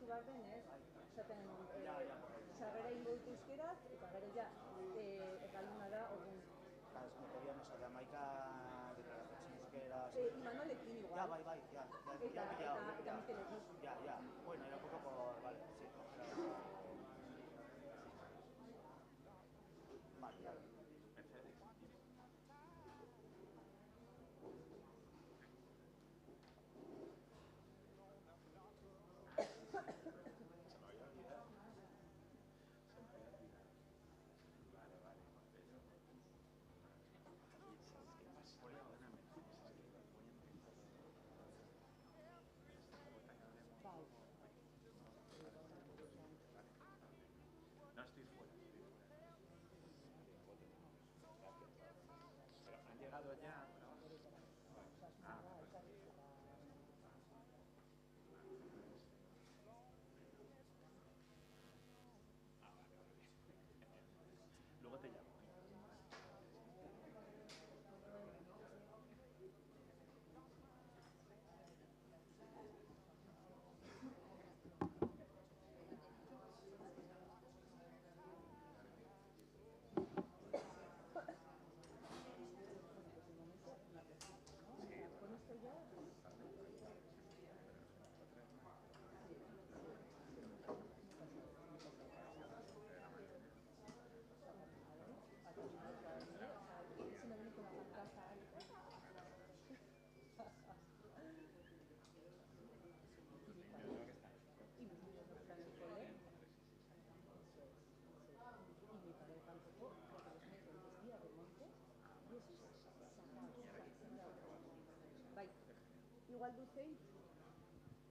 idatzi behar denez, esaten sarrera ingo dut euskeraz, eta gero ja, erralduna da, orduan. Claro, es que me pedían eso, de Amaica declaración euskera... Imanolekin igual. Ya, bai, ya he pillado. Eta Mikelekin. Ya, bueno, era un poco por... Vale, sí, coger Vale, ya. No, estoy fuera. Pero han llegado ya por abajo. Luego te llamo.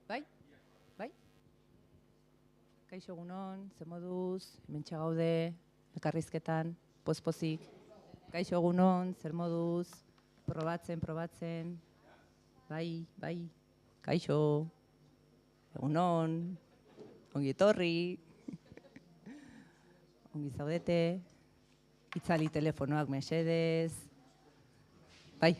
Bai? Kaixo egunon, ze moduz, hementxe gaude, elkarrizketan, pozpozik. Kaixo egunon, zer moduz, probatzen. Bai, kaixo, egunon, ongi etorri, ongi zaudete, itzali telefonoak mesedez, bai.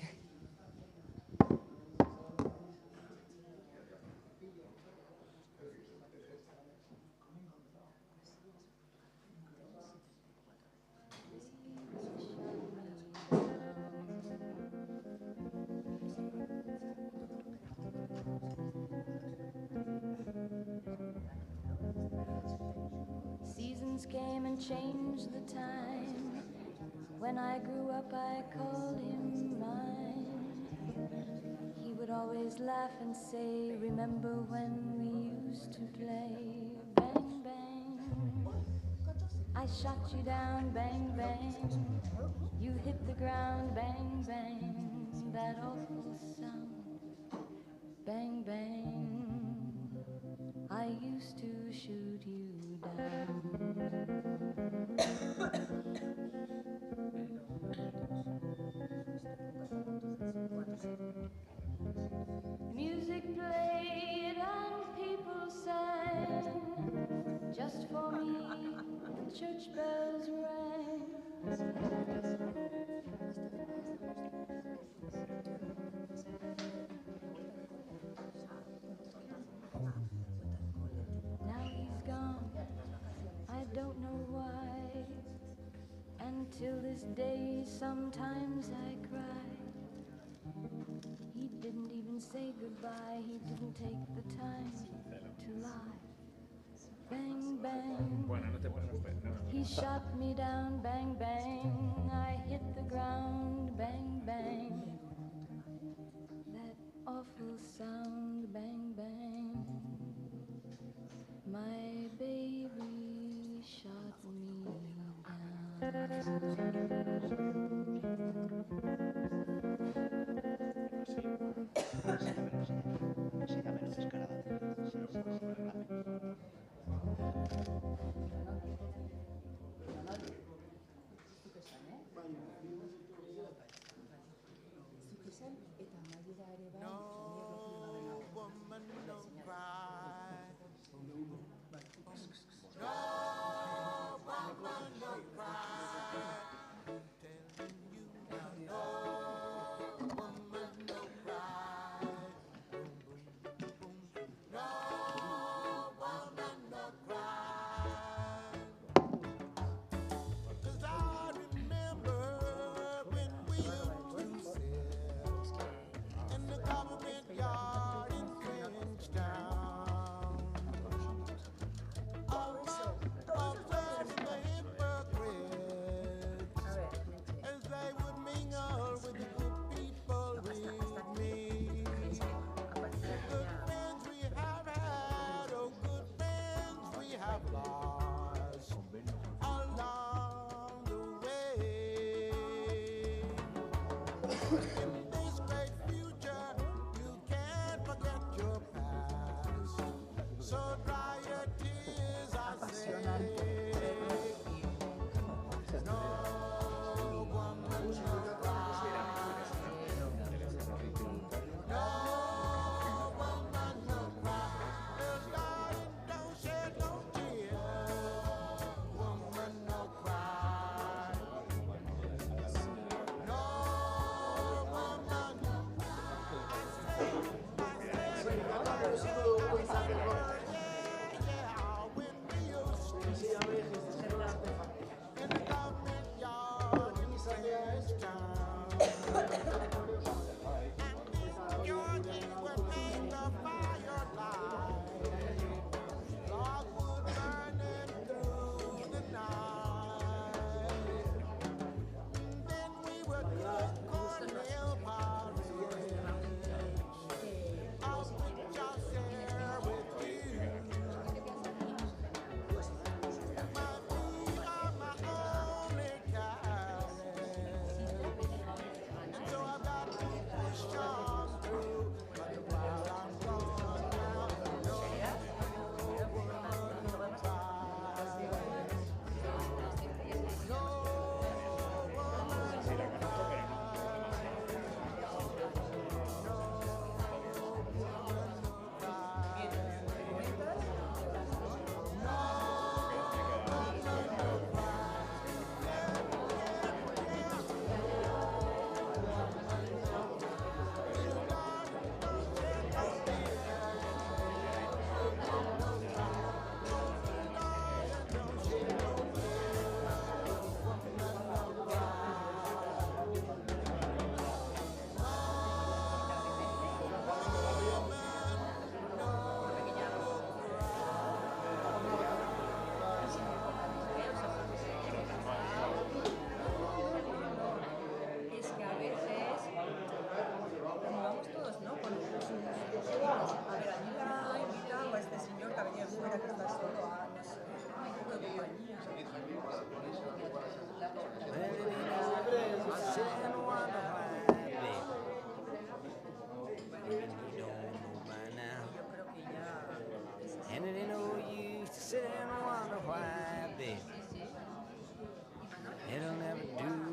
Seasons came and changed the time. When I grew up, I called him mine. He would always laugh and say, remember when we used to play? Bang, bang. I shot you down, bang, bang. You hit the ground, bang, bang. That awful sound, bang, bang. I used to shoot you down. Music played and people sang. Just for me, the church bells rang. Now he's gone, I don't know why. Until this day, sometimes I cry. He didn't even say goodbye, he didn't take the time to lie. Bang, bang. Bueno, no te preocupes. He shot me down, bang, bang. I hit the ground, bang, bang. That awful sound, bang, bang. My baby shot me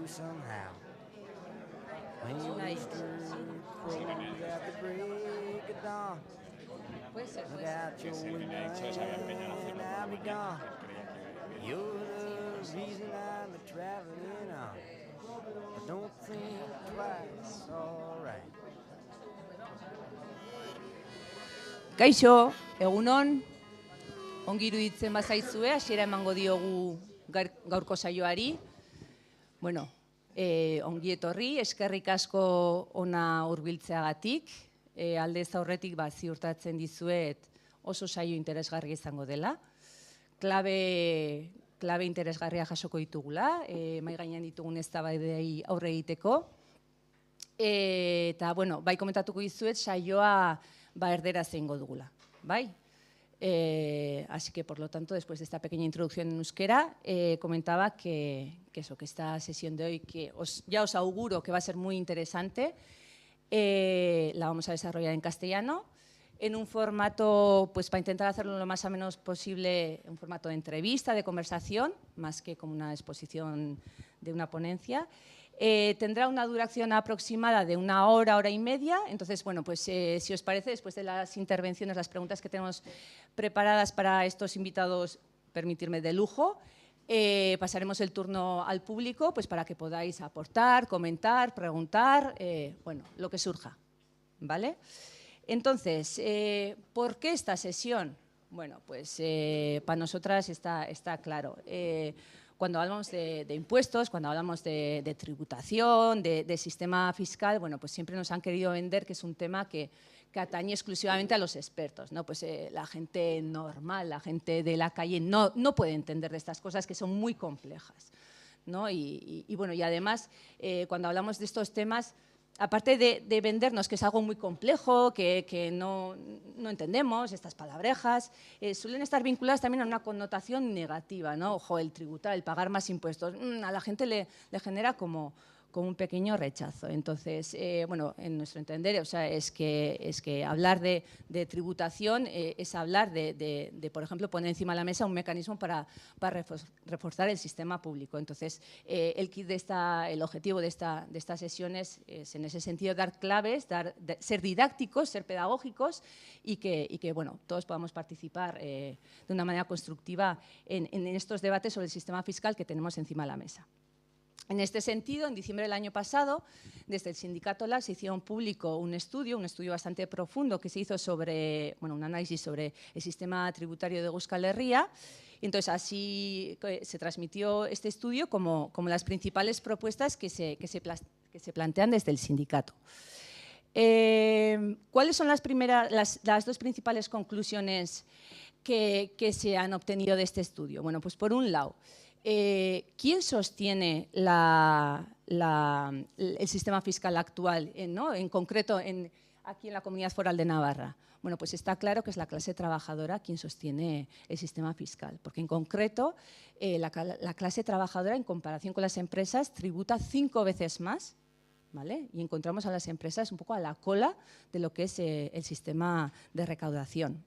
Somehow, when you at the break of dawn, look out your window and I'll be gone. You're the reason I'm traveling on. But don't think twice, alright. Kaixo, egunon, ongi iruditzen bazaizue, hasiera emango diogu gaurko saioari. Bueno, ongi etorri, eskerrik asko ona hurbiltzeagatik, aldez aurretik ziurtatzen dizuet oso saio interesgarria izango dela. Klabe interesgarria jasoko ditugula, mahai gainean ditugun eztabaidei aurre egiteko. Eta, bueno, bai komentatuko dizuet saioa erderaz egingo dugula, bai? Así que, por lo tanto, después de esta pequeña introducción en euskera, comentaba que esta sesión de hoy, que ya os auguro que va a ser muy interesante, la vamos a desarrollar en castellano, en un formato, pues para intentar hacerlo lo más o menos posible, un formato de entrevista, de conversación, más que como una exposición de una ponencia. Tendrá una duración aproximada de 1 hora, hora y media. Entonces, bueno, pues si os parece, después de las intervenciones, las preguntas que tenemos preparadas para estos invitados, permitirme de lujo, pasaremos el turno al público pues para que podáis aportar, comentar, preguntar, bueno, lo que surja, ¿vale? Entonces, ¿por qué esta sesión? Bueno, pues para nosotras está claro. Cuando hablamos de impuestos, cuando hablamos de tributación, de sistema fiscal, bueno, pues siempre nos han querido vender que es un tema que atañe exclusivamente a los expertos, ¿no? Pues la gente normal, la gente de la calle no puede entender de estas cosas que son muy complejas, ¿no? Y bueno, y además, cuando hablamos de estos temas, aparte de vendernos que es algo muy complejo, que no entendemos, estas palabrejas, suelen estar vinculadas también a una connotación negativa, ¿no? Ojo, el tributar, el pagar más impuestos, a la gente le genera como con un pequeño rechazo. Entonces, bueno, en nuestro entender, o sea, es que hablar de tributación es hablar de, por ejemplo, poner encima de la mesa un mecanismo para reforzar el sistema público. Entonces, el objetivo de esta sesión es en ese sentido dar claves, ser didácticos, ser pedagógicos y que bueno, todos podamos participar de una manera constructiva en estos debates sobre el sistema fiscal que tenemos encima de la mesa. En este sentido, en diciembre del año pasado, desde el sindicato LAB se hicieron público un estudio bastante profundo que se hizo sobre, bueno, un análisis sobre el sistema tributario de Euskal Herria. Y entonces, así se transmitió este estudio como las principales propuestas que se plantean desde el sindicato. ¿Cuáles son las dos principales conclusiones que se han obtenido de este estudio? Bueno, pues por un lado, ¿quién sostiene el sistema fiscal actual, ¿no? En concreto aquí en la Comunidad Foral de Navarra? Bueno, pues está claro que es la clase trabajadora quien sostiene el sistema fiscal, porque en concreto la clase trabajadora, en comparación con las empresas, tributa 5 veces más, ¿vale? Y encontramos a las empresas un poco a la cola de lo que es el sistema de recaudación.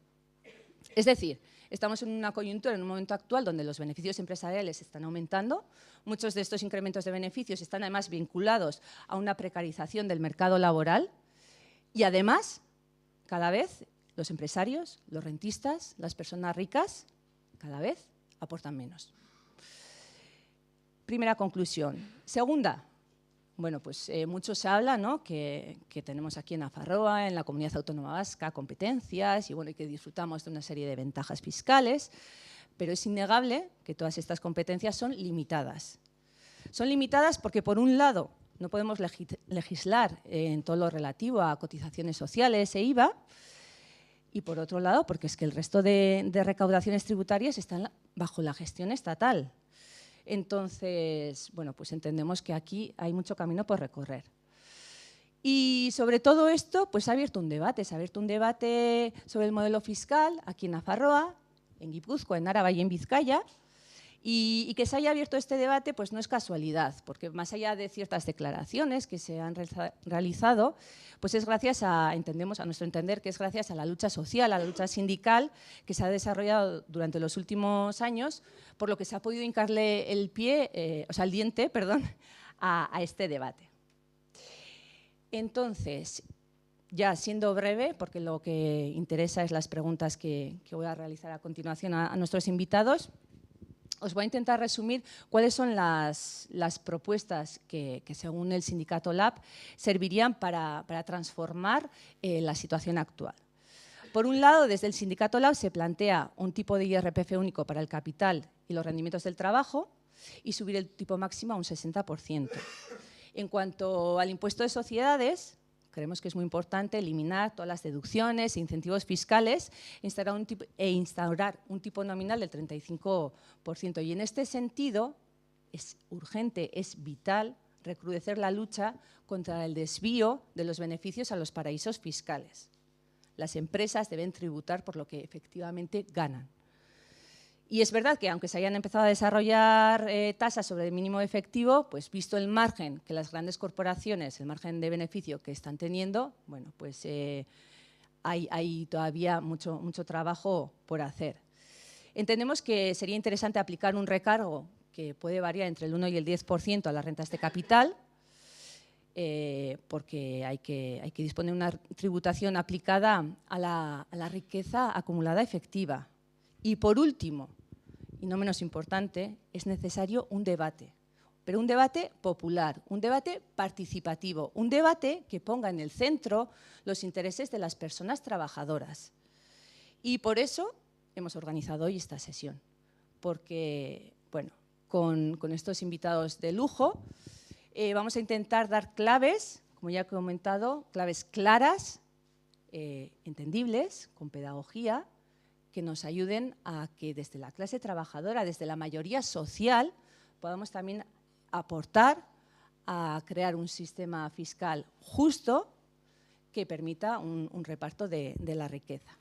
Es decir, estamos en una coyuntura, en un momento actual, donde los beneficios empresariales están aumentando. Muchos de estos incrementos de beneficios están además vinculados a una precarización del mercado laboral y además, cada vez los empresarios, los rentistas, las personas ricas, cada vez aportan menos. Primera conclusión. Segunda. Bueno, pues mucho se habla, ¿no? que tenemos aquí en Nafarroa, en la Comunidad Autónoma Vasca, competencias y, bueno, y que disfrutamos de una serie de ventajas fiscales, pero es innegable que todas estas competencias son limitadas. Son limitadas porque, por un lado, no podemos legislar en todo lo relativo a cotizaciones sociales e IVA, y por otro lado, porque es que el resto de recaudaciones tributarias están bajo la gestión estatal. Entonces, bueno, pues entendemos que aquí hay mucho camino por recorrer. Y sobre todo esto, pues se ha abierto un debate sobre el modelo fiscal aquí en Nafarroa, en Guipúzcoa, en Araba y en Vizcaya. Y que se haya abierto este debate pues no es casualidad, porque más allá de ciertas declaraciones que se han realizado, pues es gracias entendemos, a nuestro entender, que es gracias a la lucha social, a la lucha sindical que se ha desarrollado durante los últimos años, por lo que se ha podido hincarle el diente, a este debate. Entonces, ya siendo breve, porque lo que interesa es las preguntas que voy a realizar a continuación a nuestros invitados, os voy a intentar resumir cuáles son las propuestas que según el sindicato LAB, servirían para transformar la situación actual. Por un lado, desde el sindicato LAB se plantea un tipo de IRPF único para el capital y los rendimientos del trabajo y subir el tipo máximo a un 60%. En cuanto al impuesto de sociedades, creemos que es muy importante eliminar todas las deducciones e incentivos fiscales e instaurar un tipo nominal del 35%. Y en este sentido es urgente, es vital recrudecer la lucha contra el desvío de los beneficios a los paraísos fiscales. Las empresas deben tributar por lo que efectivamente ganan. Y es verdad que aunque se hayan empezado a desarrollar tasas sobre el mínimo efectivo, pues visto el margen que las grandes corporaciones, el margen de beneficio que están teniendo, bueno, pues hay todavía mucho trabajo por hacer. Entendemos que sería interesante aplicar un recargo que puede variar entre el 1 y el 10% a las rentas de capital, porque hay que disponer de una tributación aplicada a la riqueza acumulada efectiva. Y por último, y no menos importante, es necesario un debate, pero un debate popular, un debate participativo, un debate que ponga en el centro los intereses de las personas trabajadoras. Y por eso hemos organizado hoy esta sesión, porque, bueno, con estos invitados de lujo vamos a intentar dar claves, como ya he comentado, claves claras, entendibles, con pedagogía, que nos ayuden a que desde la clase trabajadora, desde la mayoría social, podamos también aportar a crear un sistema fiscal justo que permita un reparto de la riqueza.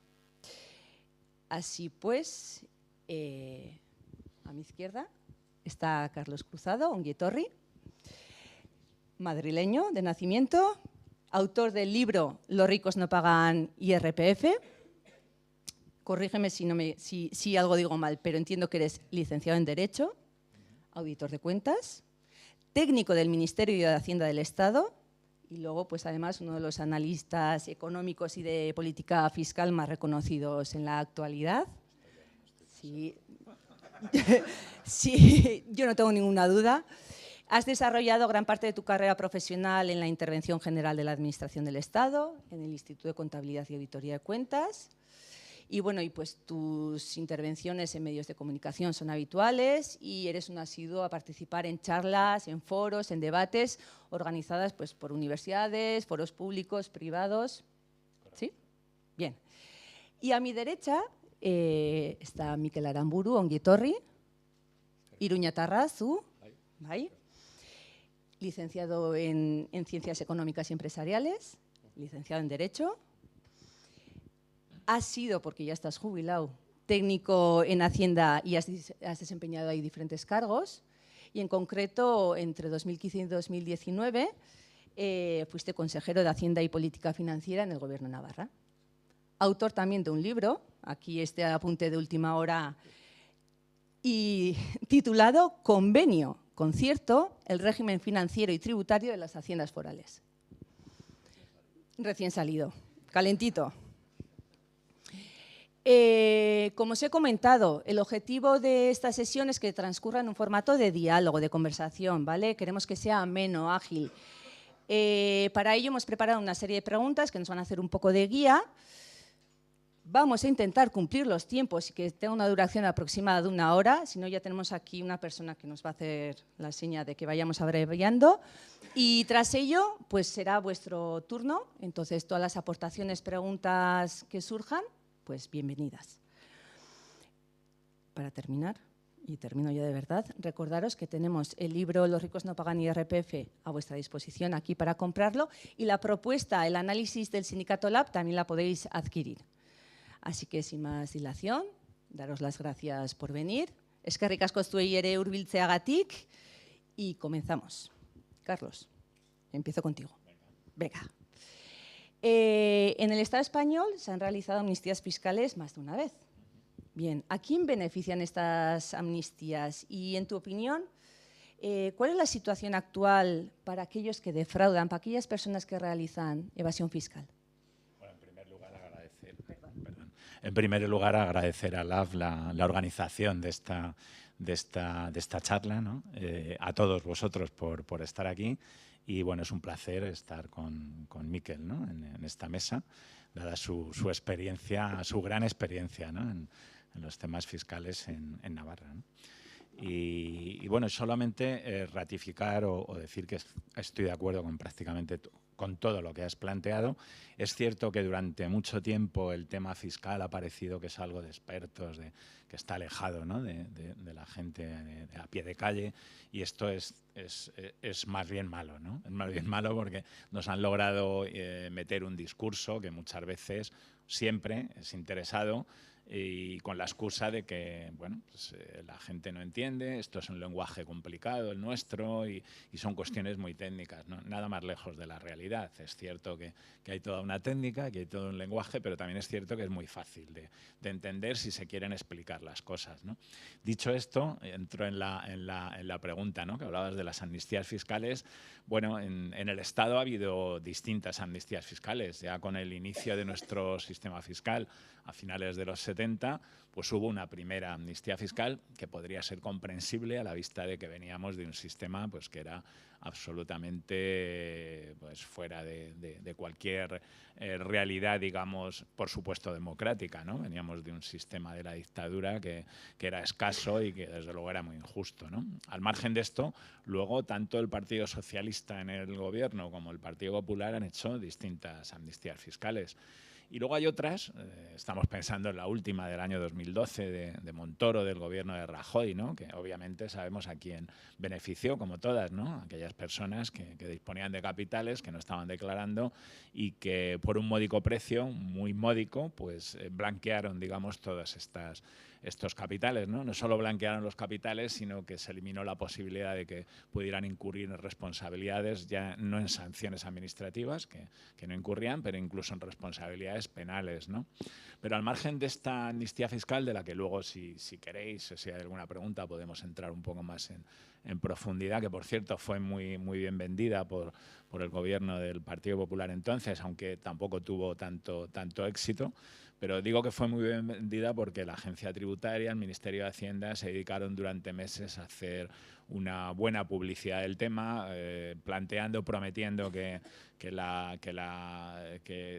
Así pues, a mi izquierda está Carlos Cruzado, Ongi etorri. madrileño de nacimiento, autor del libro Los ricos no pagan IRPF. Corrígeme si algo digo mal, pero entiendo que eres licenciado en Derecho, auditor de cuentas, técnico del Ministerio de Hacienda del Estado y luego, pues además, uno de los analistas económicos y de política fiscal más reconocidos en la actualidad. Sí, sí, yo no tengo ninguna duda. Has desarrollado gran parte de tu carrera profesional en la Intervención General de la Administración del Estado, en el Instituto de Contabilidad y Auditoría de Cuentas. Y bueno, pues tus intervenciones en medios de comunicación son habituales y eres un asiduo a participar en charlas, en foros, en debates organizadas pues, por universidades, foros públicos, privados. ¿Sí? Bien. Y a mi derecha está Mikel Aramburu, ongi etorri, Iruñatarra, zu, bai, licenciado en Ciencias Económicas y Empresariales, licenciado en Derecho. Has sido, porque ya estás jubilado, técnico en Hacienda y has desempeñado ahí diferentes cargos. Y en concreto, entre 2015 y 2019, fuiste consejero de Hacienda y Política Financiera en el Gobierno de Navarra. Autor también de un libro, aquí este apunte de última hora, y titulado Convenio, concierto, el régimen financiero y tributario de las haciendas forales. Recién salido, calentito. Como os he comentado, el objetivo de esta sesión es que transcurra en un formato de diálogo, de conversación, ¿vale? Queremos que sea ameno, ágil. Para ello hemos preparado una serie de preguntas que nos van a hacer un poco de guía. Vamos a intentar cumplir los tiempos y que tenga una duración aproximada de 1 hora, si no ya tenemos aquí una persona que nos va a hacer la seña de que vayamos abreviando. Y tras ello, pues será vuestro turno, entonces todas las aportaciones, preguntas que surjan, pues bienvenidas. Para terminar, y termino ya de verdad, recordaros que tenemos el libro Los ricos no pagan IRPF a vuestra disposición aquí para comprarlo y la propuesta, el análisis del Sindicato Lab también la podéis adquirir. Así que sin más dilación, daros las gracias por venir. Eskerrik asko zuei ere hurbiltzeagatik y comenzamos. Carlos, empiezo contigo. Venga. En el Estado español se han realizado amnistías fiscales más de una vez. Bien, ¿a quién benefician estas amnistías? Y, en tu opinión, ¿cuál es la situación actual para aquellos que defraudan, para aquellas personas que realizan evasión fiscal? Bueno, en primer lugar, agradecer a LAF la organización de esta charla, ¿no? A todos vosotros por estar aquí. Y bueno, es un placer estar con Mikel, ¿no? en esta mesa, dada su experiencia, su gran experiencia, ¿no? en los temas fiscales en Navarra, ¿no? Y bueno, solamente ratificar o decir que estoy de acuerdo con prácticamente con todo lo que has planteado. Es cierto que durante mucho tiempo el tema fiscal ha parecido que es algo de expertos, que está alejado, ¿no? de la gente de a pie de calle, y esto es más bien malo, ¿no? Es más bien malo porque nos han logrado meter un discurso que muchas veces, siempre es interesado, y con la excusa de que bueno, pues, la gente no entiende, esto es un lenguaje complicado el nuestro y son cuestiones muy técnicas, ¿no? Nada más lejos de la realidad. Es cierto que hay toda una técnica, que hay todo un lenguaje, pero también es cierto que es muy fácil de entender si se quieren explicar las cosas, ¿no? Dicho esto, entro en la pregunta, ¿no? Que hablabas de las amnistías fiscales. Bueno, en el Estado ha habido distintas amnistías fiscales. Ya con el inicio de nuestro sistema fiscal a finales de los 70, pues hubo una primera amnistía fiscal que podría ser comprensible a la vista de que veníamos de un sistema pues, que era absolutamente pues, fuera de cualquier realidad, digamos, por supuesto democrática, ¿no? Veníamos de un sistema de la dictadura que era escaso y que desde luego era muy injusto, ¿no? Al margen de esto, luego tanto el Partido Socialista en el gobierno como el Partido Popular han hecho distintas amnistías fiscales. Y luego hay otras, estamos pensando en la última del año 2012 de Montoro, del gobierno de Rajoy, ¿no? Que obviamente sabemos a quién benefició, como todas, ¿no? Aquellas personas que disponían de capitales, que no estaban declarando y que por un módico precio, muy módico, pues blanquearon, digamos, todas estas estos capitales, ¿no? No solo blanquearon los capitales, sino que se eliminó la posibilidad de que pudieran incurrir en responsabilidades, ya no en sanciones administrativas, que no incurrían, pero incluso en responsabilidades penales, ¿no? Pero al margen de esta amnistía fiscal, de la que luego, si queréis, o si hay alguna pregunta, podemos entrar un poco más en profundidad, que por cierto fue muy bien vendida por el gobierno del Partido Popular entonces, aunque tampoco tuvo tanto éxito. Pero digo que fue muy bien vendida porque la agencia tributaria, el Ministerio de Hacienda, se dedicaron durante meses a hacer una buena publicidad del tema, planteando, prometiendo que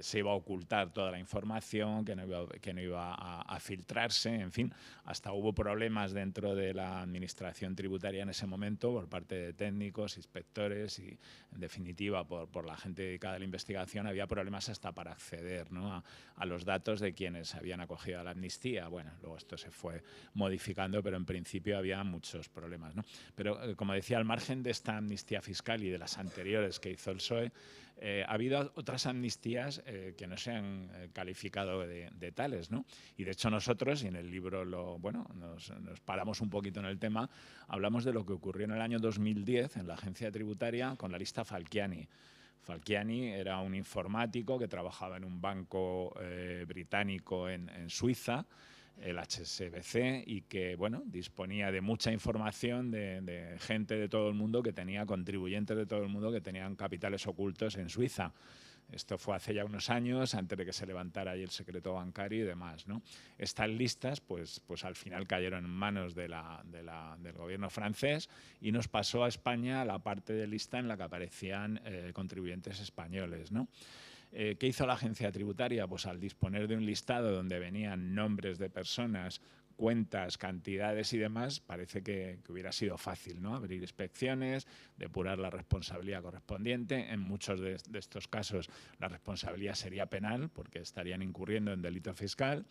se iba a ocultar toda la información, que no iba a filtrarse, en fin, hasta hubo problemas dentro de la administración tributaria en ese momento por parte de técnicos, inspectores y, en definitiva, por la gente dedicada a la investigación, había problemas hasta para acceder, ¿no?, a los datos de quienes habían acogido a la amnistía. Bueno, luego esto se fue modificando, pero en principio había muchos problemas, ¿no? Pero, como decía, al margen de esta amnistía fiscal y de las anteriores que hizo el PSOE, ha habido otras amnistías que no se han calificado de tales, ¿no? Y de hecho nosotros, y en el libro nos paramos un poquito en el tema, hablamos de lo que ocurrió en el año 2010 en la agencia tributaria con la lista Falciani. Falciani era un informático que trabajaba en un banco británico en Suiza, el HSBC, y que disponía de mucha información de gente de todo el mundo que tenía, contribuyentes de todo el mundo que tenían capitales ocultos en Suiza. Esto fue hace ya unos años, antes de que se levantara ahí el secreto bancario y demás, ¿no? Estas listas, pues al final cayeron en manos del gobierno francés y nos pasó a España la parte de lista en la que aparecían contribuyentes españoles, ¿no? ¿Qué hizo la agencia tributaria? Pues al disponer de un listado donde venían nombres de personas, cuentas, cantidades y demás, parece que hubiera sido fácil, ¿no? Abrir inspecciones, depurar la responsabilidad correspondiente. En muchos de estos casos la responsabilidad sería penal porque estarían incurriendo en delito fiscal.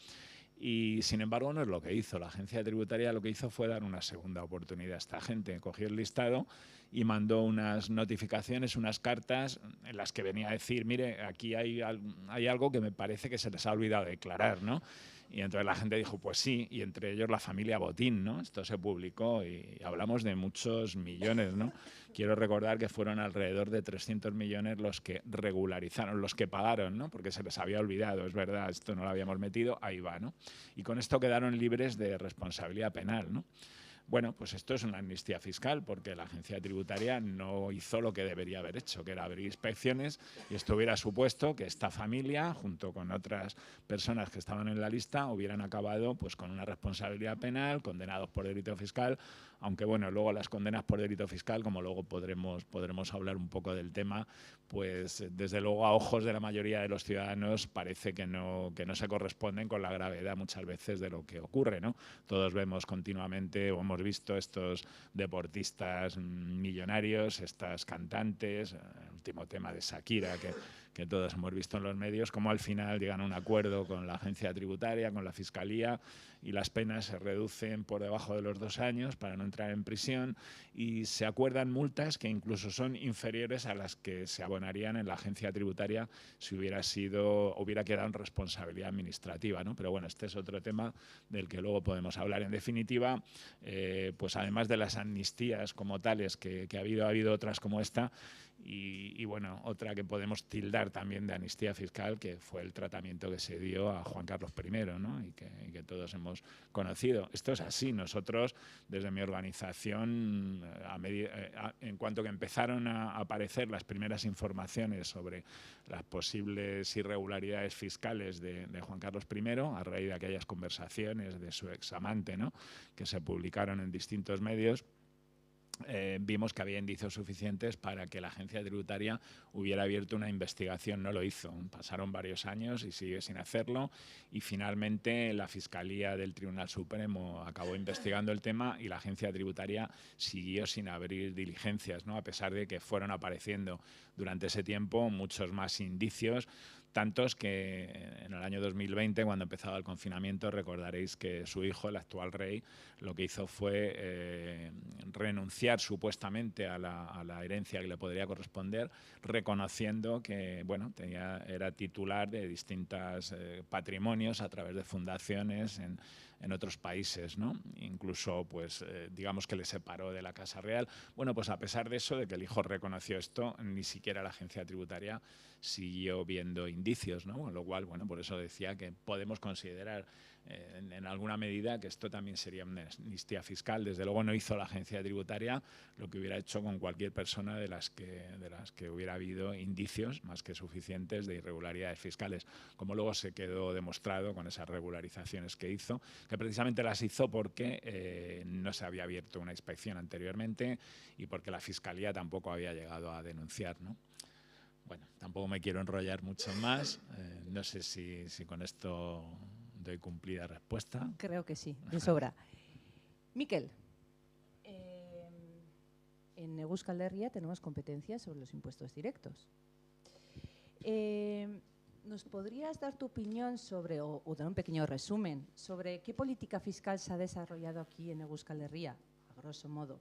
Y sin embargo no es lo que hizo. La agencia tributaria lo que hizo fue dar una segunda oportunidad a esta gente. Cogió el listado y mandó unas notificaciones, unas cartas en las que venía a decir, mire, aquí hay algo que me parece que se les ha olvidado declarar, ¿no? Y entonces la gente dijo, pues sí, y entre ellos la familia Botín, ¿no? Esto se publicó y hablamos de muchos millones, ¿no? Quiero recordar que fueron alrededor de 300 millones los que regularizaron, los que pagaron, ¿no? Porque se les había olvidado, es verdad, esto no lo habíamos metido, ahí va, ¿no? Y con esto quedaron libres de responsabilidad penal, ¿no? Bueno, pues esto es una amnistía fiscal porque la agencia tributaria no hizo lo que debería haber hecho, que era abrir inspecciones, y esto hubiera supuesto que esta familia, junto con otras personas que estaban en la lista, hubieran acabado pues con una responsabilidad penal, condenados por delito fiscal, aunque luego las condenas por delito fiscal, como luego podremos hablar un poco del tema, pues desde luego a ojos de la mayoría de los ciudadanos parece que no se corresponden con la gravedad muchas veces de lo que ocurre, ¿no? Todos vemos continuamente, o hemos visto estos deportistas millonarios, estas cantantes, el último tema de Shakira que todos hemos visto en los medios, cómo al final llegan a un acuerdo con la agencia tributaria, con la fiscalía, y las penas se reducen por debajo de los 2 años para no entrar en prisión, y se acuerdan multas que incluso son inferiores a las que se abonarían en la agencia tributaria si hubiera quedado en responsabilidad administrativa, ¿no? Pero bueno, este es otro tema del que luego podemos hablar. En definitiva, pues además de las amnistías como tales que ha habido otras como esta, y otra que podemos tildar también de amnistía fiscal, que fue el tratamiento que se dio a Juan Carlos I, ¿no? y que todos hemos conocido. Esto es así. Nosotros, desde mi organización, en cuanto que empezaron a aparecer las primeras informaciones sobre las posibles irregularidades fiscales de Juan Carlos I, a raíz de aquellas conversaciones de su examante, ¿no? que se publicaron en distintos medios, vimos que había indicios suficientes para que la agencia tributaria hubiera abierto una investigación. No lo hizo. Pasaron varios años y sigue sin hacerlo, y finalmente la Fiscalía del Tribunal Supremo acabó investigando el tema y la agencia tributaria siguió sin abrir diligencias, ¿no? A pesar de que fueron apareciendo durante ese tiempo muchos más indicios, tantos que en el año 2020, cuando empezaba el confinamiento, recordaréis que su hijo, el actual rey, lo que hizo fue renunciar supuestamente a la herencia que le podría corresponder, reconociendo que era titular de distintos patrimonios a través de fundaciones en en otros países, ¿no? Incluso, pues, digamos que le separó de la Casa Real. Bueno, pues a pesar de eso, de que el hijo reconoció esto, ni siquiera la agencia tributaria siguió viendo indicios, ¿no? Con lo cual, bueno, por eso decía que podemos considerar en alguna medida que esto también sería una amnistía fiscal. Desde luego no hizo la agencia tributaria lo que hubiera hecho con cualquier persona de las que hubiera habido indicios más que suficientes de irregularidades fiscales, como luego se quedó demostrado con esas regularizaciones que hizo, que precisamente las hizo porque no se había abierto una inspección anteriormente y porque la Fiscalía tampoco había llegado a denunciar, ¿no? Bueno, tampoco me quiero enrollar mucho más. No sé si con esto doy cumplida respuesta. Creo que sí, de sobra. Miquel, en Euskal Herria tenemos competencias sobre los impuestos directos. ¿Nos podrías dar tu opinión sobre, o dar un pequeño resumen, sobre qué política fiscal se ha desarrollado aquí en Euskal Herria, a grosso modo,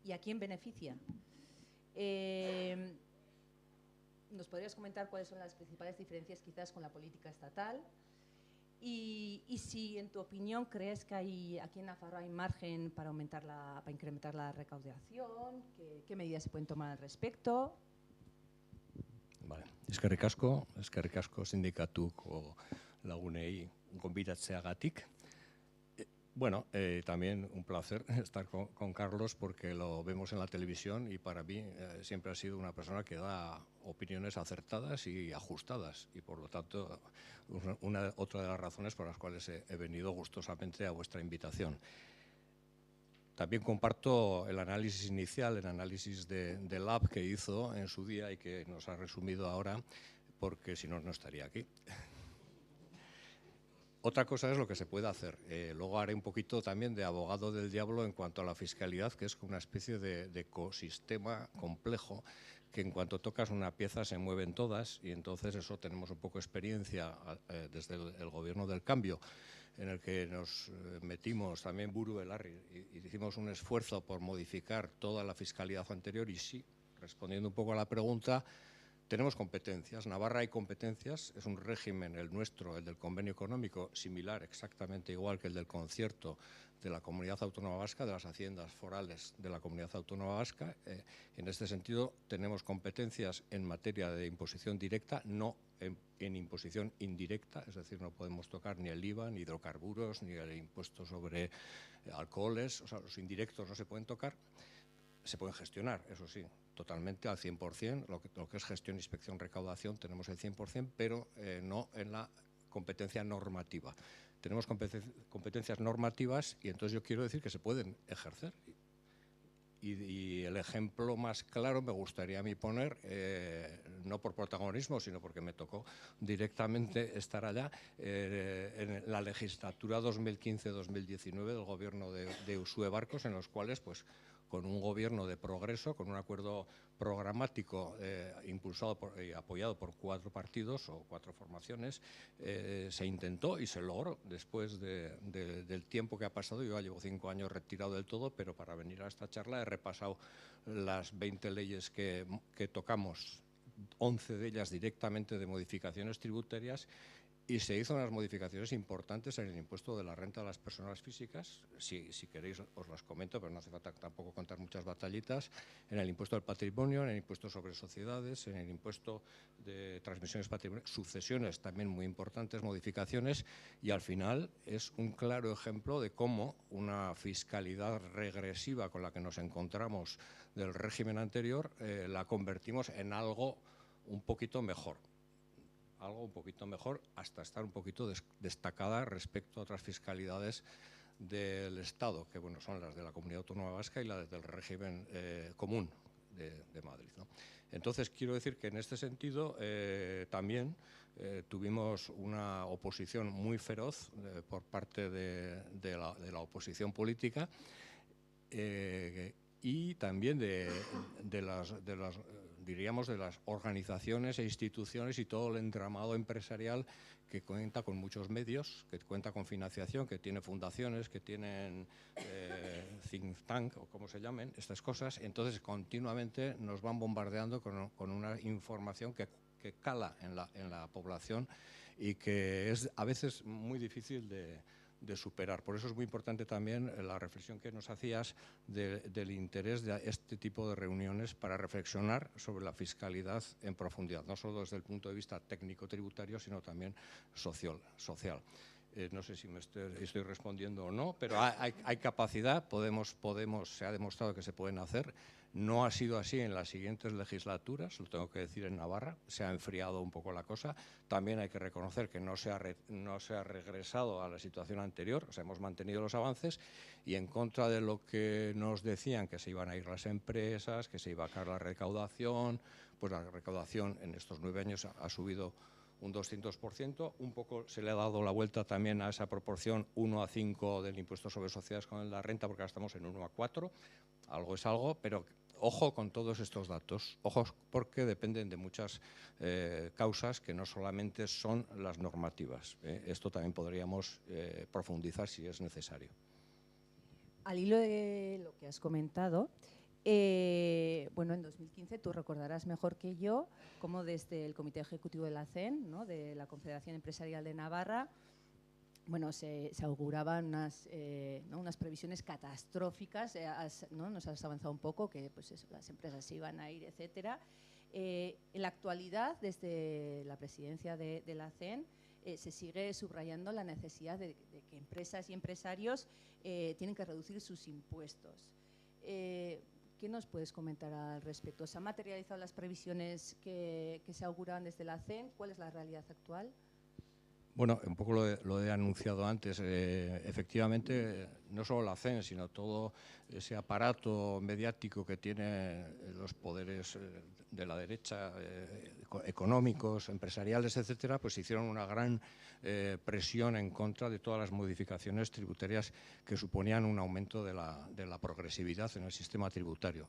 y a quién beneficia? ¿Nos podrías comentar cuáles son las principales diferencias quizás con la política estatal? Y si, en tu opinión, crees que aquí en Nafarroa hay margen para incrementar la recaudación, ¿qué medidas se pueden tomar al respecto? Vale. Eskerrik asko sindikatuko lagunei gonbidatzeagatik. Bueno, también un placer estar con Carlos porque lo vemos en la televisión y para mí siempre ha sido una persona que da opiniones acertadas y ajustadas y por lo tanto otra de las razones por las cuales he venido gustosamente a vuestra invitación. También comparto el análisis inicial, el análisis de Lab que hizo en su día y que nos ha resumido ahora porque si no, no estaría aquí. Otra cosa es lo que se puede hacer. Luego haré un poquito también de abogado del diablo en cuanto a la fiscalidad, que es una especie de ecosistema complejo que en cuanto tocas una pieza se mueven todas y entonces eso tenemos un poco de experiencia desde el gobierno del cambio en el que nos metimos también Buru Belarri y hicimos un esfuerzo por modificar toda la fiscalidad anterior y sí, respondiendo un poco a la pregunta, tenemos competencias. Navarra hay competencias, es un régimen, el nuestro, el del convenio económico, similar, exactamente igual que el del concierto de la Comunidad Autónoma Vasca, de las haciendas forales de la Comunidad Autónoma Vasca. En este sentido, tenemos competencias en materia de imposición directa, no en imposición indirecta, es decir, no podemos tocar ni el IVA, ni hidrocarburos, ni el impuesto sobre alcoholes, o sea, los indirectos no se pueden tocar. Se pueden gestionar, eso sí, totalmente al 100%, lo que es gestión, inspección, recaudación, tenemos el 100%, pero no en la competencia normativa. Tenemos competencias normativas y entonces yo quiero decir que se pueden ejercer. Y el ejemplo más claro me gustaría a mí poner, no por protagonismo, sino porque me tocó directamente estar allá, en la legislatura 2015-2019 del gobierno de Uxue Barkos, en los cuales, pues, con un gobierno de progreso, con un acuerdo programático impulsado y apoyado por 4 partidos o 4 formaciones, se intentó y se logró después del tiempo que ha pasado. Yo ya llevo 5 años retirado del todo, pero para venir a esta charla he repasado las 20 leyes que tocamos, 11 de ellas directamente de modificaciones tributarias, y se hizo unas modificaciones importantes en el impuesto de la renta de las personas físicas. Si queréis os las comento, pero no hace falta tampoco contar muchas batallitas. En el impuesto del patrimonio, en el impuesto sobre sociedades, en el impuesto de transmisiones patrimoniales, sucesiones también muy importantes, modificaciones. Y al final es un claro ejemplo de cómo una fiscalidad regresiva con la que nos encontramos del régimen anterior la convertimos en algo un poquito mejor. Algo un poquito mejor hasta estar un poquito destacada respecto a otras fiscalidades del Estado, que bueno, son las de la Comunidad Autónoma Vasca y las del régimen común de Madrid, ¿no? Entonces, quiero decir que en este sentido también tuvimos una oposición muy feroz por parte de la oposición política y también de las diríamos, de las organizaciones e instituciones y todo el entramado empresarial que cuenta con muchos medios, que cuenta con financiación, que tiene fundaciones, que tienen think tank o como se llamen, estas cosas. Entonces, continuamente nos van bombardeando con una información que cala en la población y que es a veces muy difícil de superar. Por eso es muy importante también la reflexión que nos hacías del interés de este tipo de reuniones para reflexionar sobre la fiscalidad en profundidad, no solo desde el punto de vista técnico-tributario, sino también social. No sé si me estoy respondiendo o no, pero hay capacidad, se ha demostrado que se pueden hacer. No ha sido así en las siguientes legislaturas, lo tengo que decir, en Navarra, se ha enfriado un poco la cosa. También hay que reconocer que no se ha regresado a la situación anterior, o sea, hemos mantenido los avances y en contra de lo que nos decían, que se iban a ir las empresas, que se iba a caer la recaudación, pues la recaudación en estos 9 años ha subido un 200%, un poco se le ha dado la vuelta también a esa proporción 1:5 del impuesto sobre sociedades con la renta, porque ahora estamos en 1:4, algo es algo, pero ojo con todos estos datos, ojos porque dependen de muchas causas que no solamente son las normativas. Esto también podríamos profundizar si es necesario. Al hilo de lo que has comentado, bueno, en 2015 tú recordarás mejor que yo cómo desde el Comité Ejecutivo de la CEN, ¿no?, de la Confederación Empresarial de Navarra, bueno, se auguraban unas previsiones catastróficas, ¿no? Nos has avanzado un poco, que pues eso, las empresas se iban a ir, etcétera. En la actualidad, desde la presidencia de la CEN, se sigue subrayando la necesidad de que empresas y empresarios tienen que reducir sus impuestos. ¿Qué nos puedes comentar al respecto? ¿Se han materializado las previsiones que se auguraban desde la CEN? ¿Cuál es la realidad actual? Bueno, un poco lo he anunciado antes. Efectivamente, no solo la CEN, sino todo ese aparato mediático que tienen los poderes de la derecha, económicos, empresariales, etcétera, pues hicieron una gran presión en contra de todas las modificaciones tributarias que suponían un aumento de la progresividad en el sistema tributario.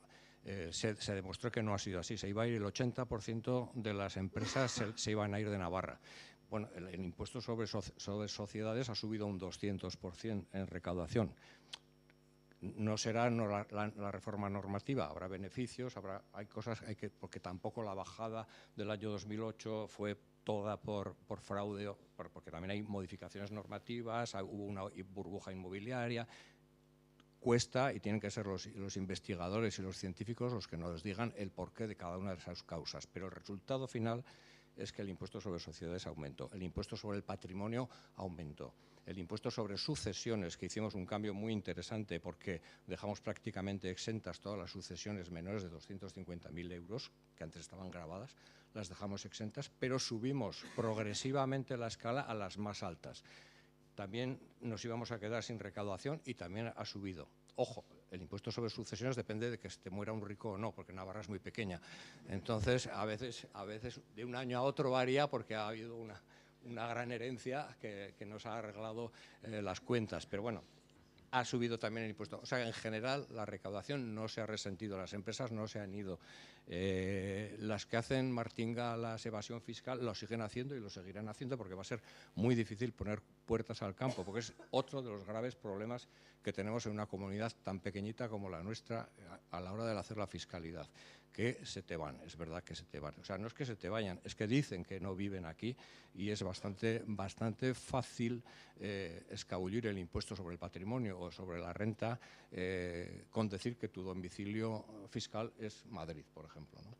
Se demostró que no ha sido así. Se iba a ir el 80% de las empresas se iban a ir de Navarra. Bueno, el impuesto sobre sociedades ha subido un 200% en recaudación. No será la reforma normativa, habrá beneficios, hay cosas, porque tampoco la bajada del año 2008 fue toda por fraude, porque también hay modificaciones normativas, hubo una burbuja inmobiliaria. Cuesta y tienen que ser los investigadores y los científicos los que nos digan el porqué de cada una de esas causas, pero el resultado final es que el impuesto sobre sociedades aumentó, el impuesto sobre el patrimonio aumentó, el impuesto sobre sucesiones, que hicimos un cambio muy interesante porque dejamos prácticamente exentas todas las sucesiones menores de 250.000 euros, que antes estaban gravadas, las dejamos exentas, pero subimos progresivamente la escala a las más altas. También nos íbamos a quedar sin recaudación y también ha subido. Ojo, el impuesto sobre sucesiones depende de que se te muera un rico o no, porque Navarra es muy pequeña. Entonces, a veces de un año a otro varía porque ha habido una gran herencia que nos ha arreglado las cuentas. Pero bueno, ha subido también el impuesto. O sea, en general, la recaudación no se ha resentido, las empresas no se han ido. Las que hacen martinga la evasión fiscal lo siguen haciendo y lo seguirán haciendo porque va a ser muy difícil poner puertas al campo, porque es otro de los graves problemas que tenemos en una comunidad tan pequeñita como la nuestra a la hora de hacer la fiscalidad, que se te van, es verdad que se te van. O sea, no es que se te vayan, es que dicen que no viven aquí y es bastante fácil escabullir el impuesto sobre el patrimonio o sobre la renta con decir que tu domicilio fiscal es Madrid, por ejemplo, ¿no?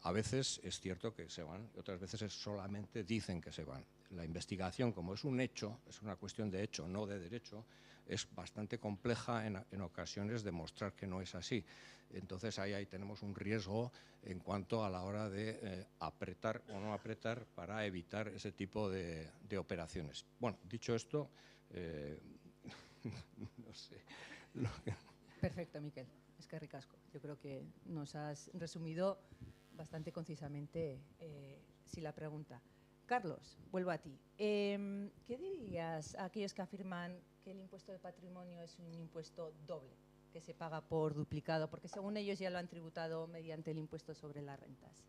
A veces es cierto que se van, y otras veces solamente dicen que se van. La investigación, como es un hecho, es una cuestión de hecho, no de derecho, es bastante compleja en ocasiones demostrar que no es así. Entonces ahí tenemos un riesgo en cuanto a la hora de apretar o no apretar para evitar ese tipo de operaciones. Bueno, dicho esto, no sé. Perfecto, Miquel. Es que ricasco. Yo creo que nos has resumido bastante concisamente la pregunta. Carlos, vuelvo a ti. ¿Qué dirías a aquellos que afirman que el impuesto de patrimonio es un impuesto doble, que se paga por duplicado, porque según ellos ya lo han tributado mediante el impuesto sobre las rentas?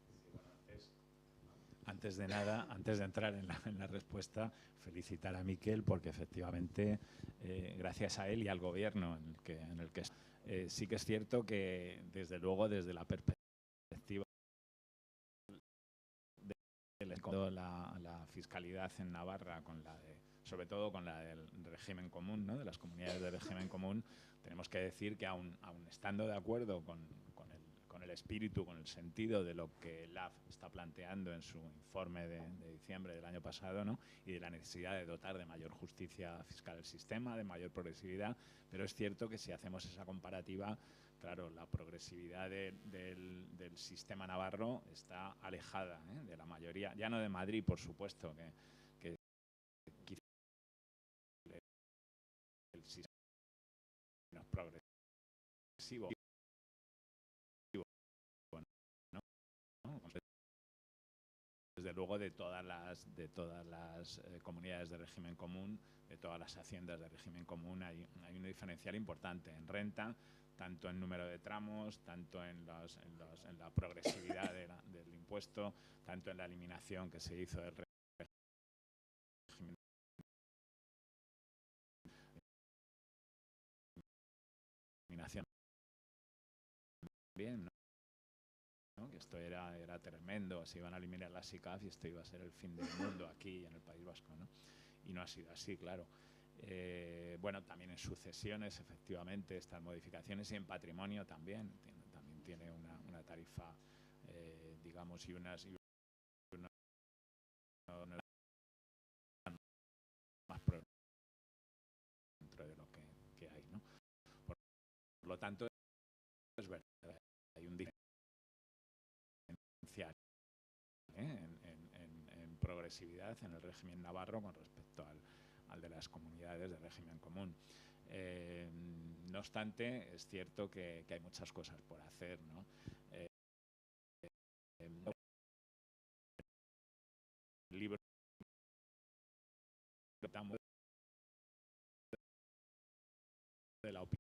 Antes de nada, antes de entrar en la respuesta, felicitar a Miquel porque efectivamente, gracias a él y al Gobierno en el que sí que es cierto que, desde luego, desde la perspectiva de la fiscalidad en Navarra con la de sobre todo con la del régimen común, ¿no? De las comunidades de régimen común, tenemos que decir que aun estando de acuerdo con el espíritu, con el sentido de lo que LAF está planteando en su informe de diciembre del año pasado, ¿no? Y de la necesidad de dotar de mayor justicia fiscal el sistema, de mayor progresividad, pero es cierto que si hacemos esa comparativa, claro, la progresividad del sistema navarro está alejada, ¿eh? De la mayoría, ya no de Madrid, por supuesto, que quizá el sistema menos progresivo, ¿no? Desde luego de todas las comunidades de régimen común, de todas las haciendas de régimen común, hay un diferencial importante en renta, tanto en número de tramos, tanto en la progresividad del impuesto, tanto en la eliminación que se hizo del régimen bien, ¿no? Que esto era tremendo, se iban a eliminar las SICAF y esto iba a ser el fin del mundo aquí en el País Vasco, ¿no? Y no ha sido así, claro. Bueno, también en sucesiones, efectivamente, estas modificaciones, y en patrimonio también tiene una tarifa, digamos, y unas más dentro de lo que hay, ¿no? Por lo tanto, es verdad, hay un diferencial, en progresividad en el régimen navarro con respecto al de las comunidades de régimen común. No obstante, es cierto que hay muchas cosas por hacer, ¿no? El libro de la opinión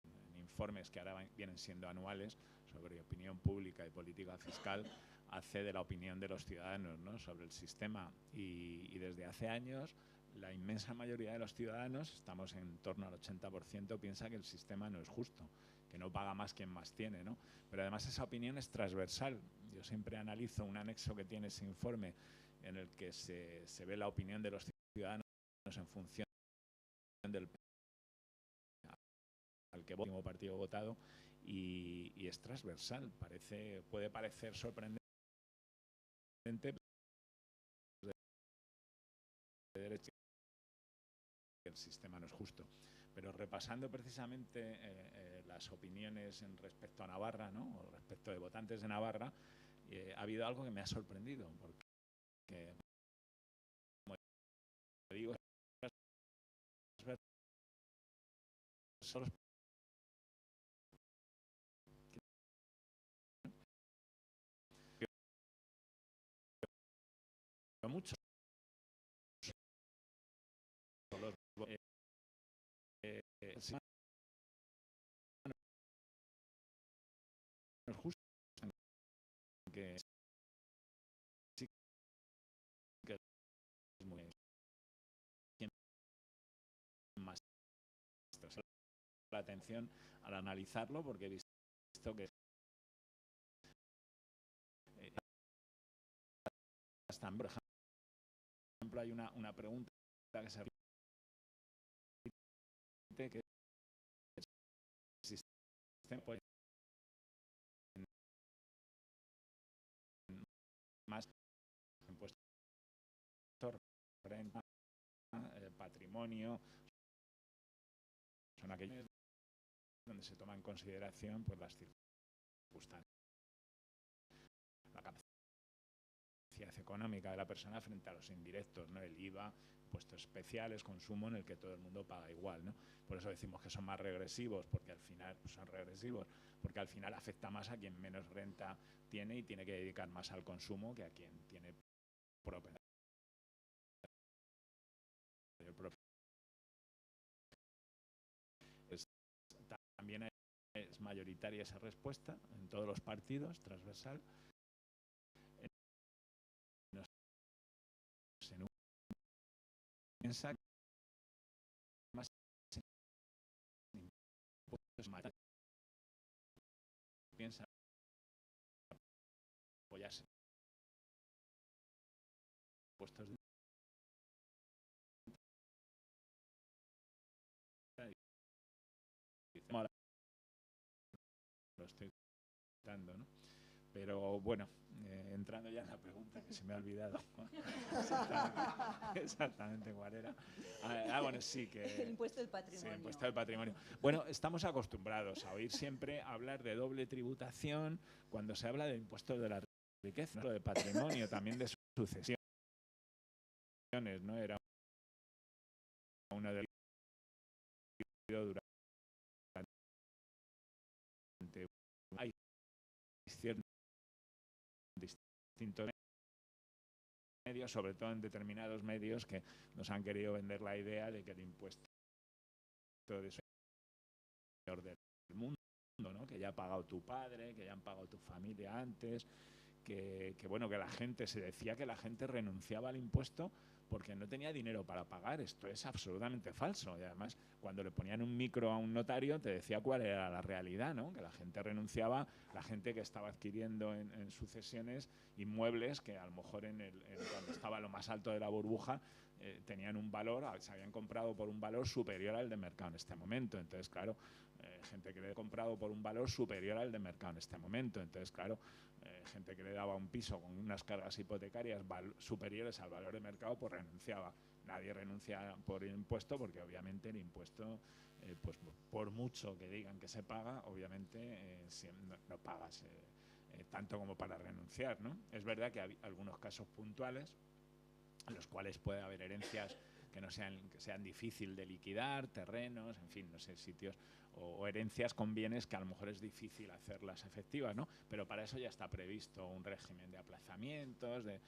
en informes que ahora vienen siendo anuales sobre opinión pública y política fiscal, hace de la opinión de los ciudadanos, ¿no? Sobre el sistema, y desde hace años la inmensa mayoría de los ciudadanos, estamos en torno al 80%, piensa que el sistema no es justo, que no paga más quien más tiene, ¿no? Pero además esa opinión es transversal. Yo siempre analizo un anexo que tiene ese informe en el que se ve la opinión de los ciudadanos en función del al que último partido votado, y es transversal. Puede parecer sorprendente de derecha que el sistema no es justo, pero repasando precisamente las opiniones en respecto a Navarra, ¿no? O respecto de votantes de Navarra, ha habido algo que me ha sorprendido, porque, como digo, solo mucho los no es justo, que sí que es muy más la atención al analizarlo, porque he visto que por ejemplo, hay una pregunta que se repite, que el sistema puede más impuestos, renta, patrimonio, son aquellos donde se toma en consideración, pues, las circunstancias, la capacidad económica de la persona frente a los indirectos, ¿no? El IVA, impuestos especiales, consumo, en el que todo el mundo paga igual, ¿no? Por eso decimos que son más regresivos, porque al final son regresivos, porque al final afecta más a quien menos renta tiene y tiene que dedicar más al consumo que a quien tiene propiedad. También es mayoritaria esa respuesta en todos los partidos, transversal. Piensa más impuestos, piensa apoyarse impuestos Pero bueno, entrando ya en la pregunta que se me ha olvidado exactamente cuál era. Bueno, sí, que el impuesto del patrimonio. Sí, el impuesto del patrimonio. Bueno, estamos acostumbrados a oír siempre hablar de doble tributación cuando se habla del impuesto de la riqueza, ¿no? De patrimonio, también de sucesiones, ¿no? Era uno de los durante hay ciertos distintos medios, sobre todo en determinados medios que nos han querido vender la idea de que el impuesto de del mundo, ¿no? Que ya ha pagado tu padre, que ya han pagado tu familia antes, que bueno, que la gente, se decía que la gente renunciaba al impuesto porque no tenía dinero para pagar. Esto es absolutamente falso. Y además, cuando le ponían un micro a un notario, te decía cuál era la realidad, ¿no? Que la gente renunciaba, la gente que estaba adquiriendo en sucesiones inmuebles que a lo mejor cuando estaba lo más alto de la burbuja, tenían un valor, se habían comprado por un valor superior al de mercado en este momento. Entonces, claro, gente que le he comprado por un valor superior al de mercado en este momento. Entonces, claro, gente que le daba un piso con unas cargas hipotecarias superiores al valor de mercado, pues renunciaba. Nadie renuncia por el impuesto porque obviamente el impuesto, pues por mucho que digan que se paga, obviamente no pagas tanto como para renunciar, ¿no? Es verdad que hay algunos casos puntuales en los cuales puede haber herencias que sean difícil de liquidar, terrenos, en fin, no sé, sitios o herencias con bienes que a lo mejor es difícil hacerlas efectivas, ¿no? Pero para eso ya está previsto un régimen de aplazamientos, de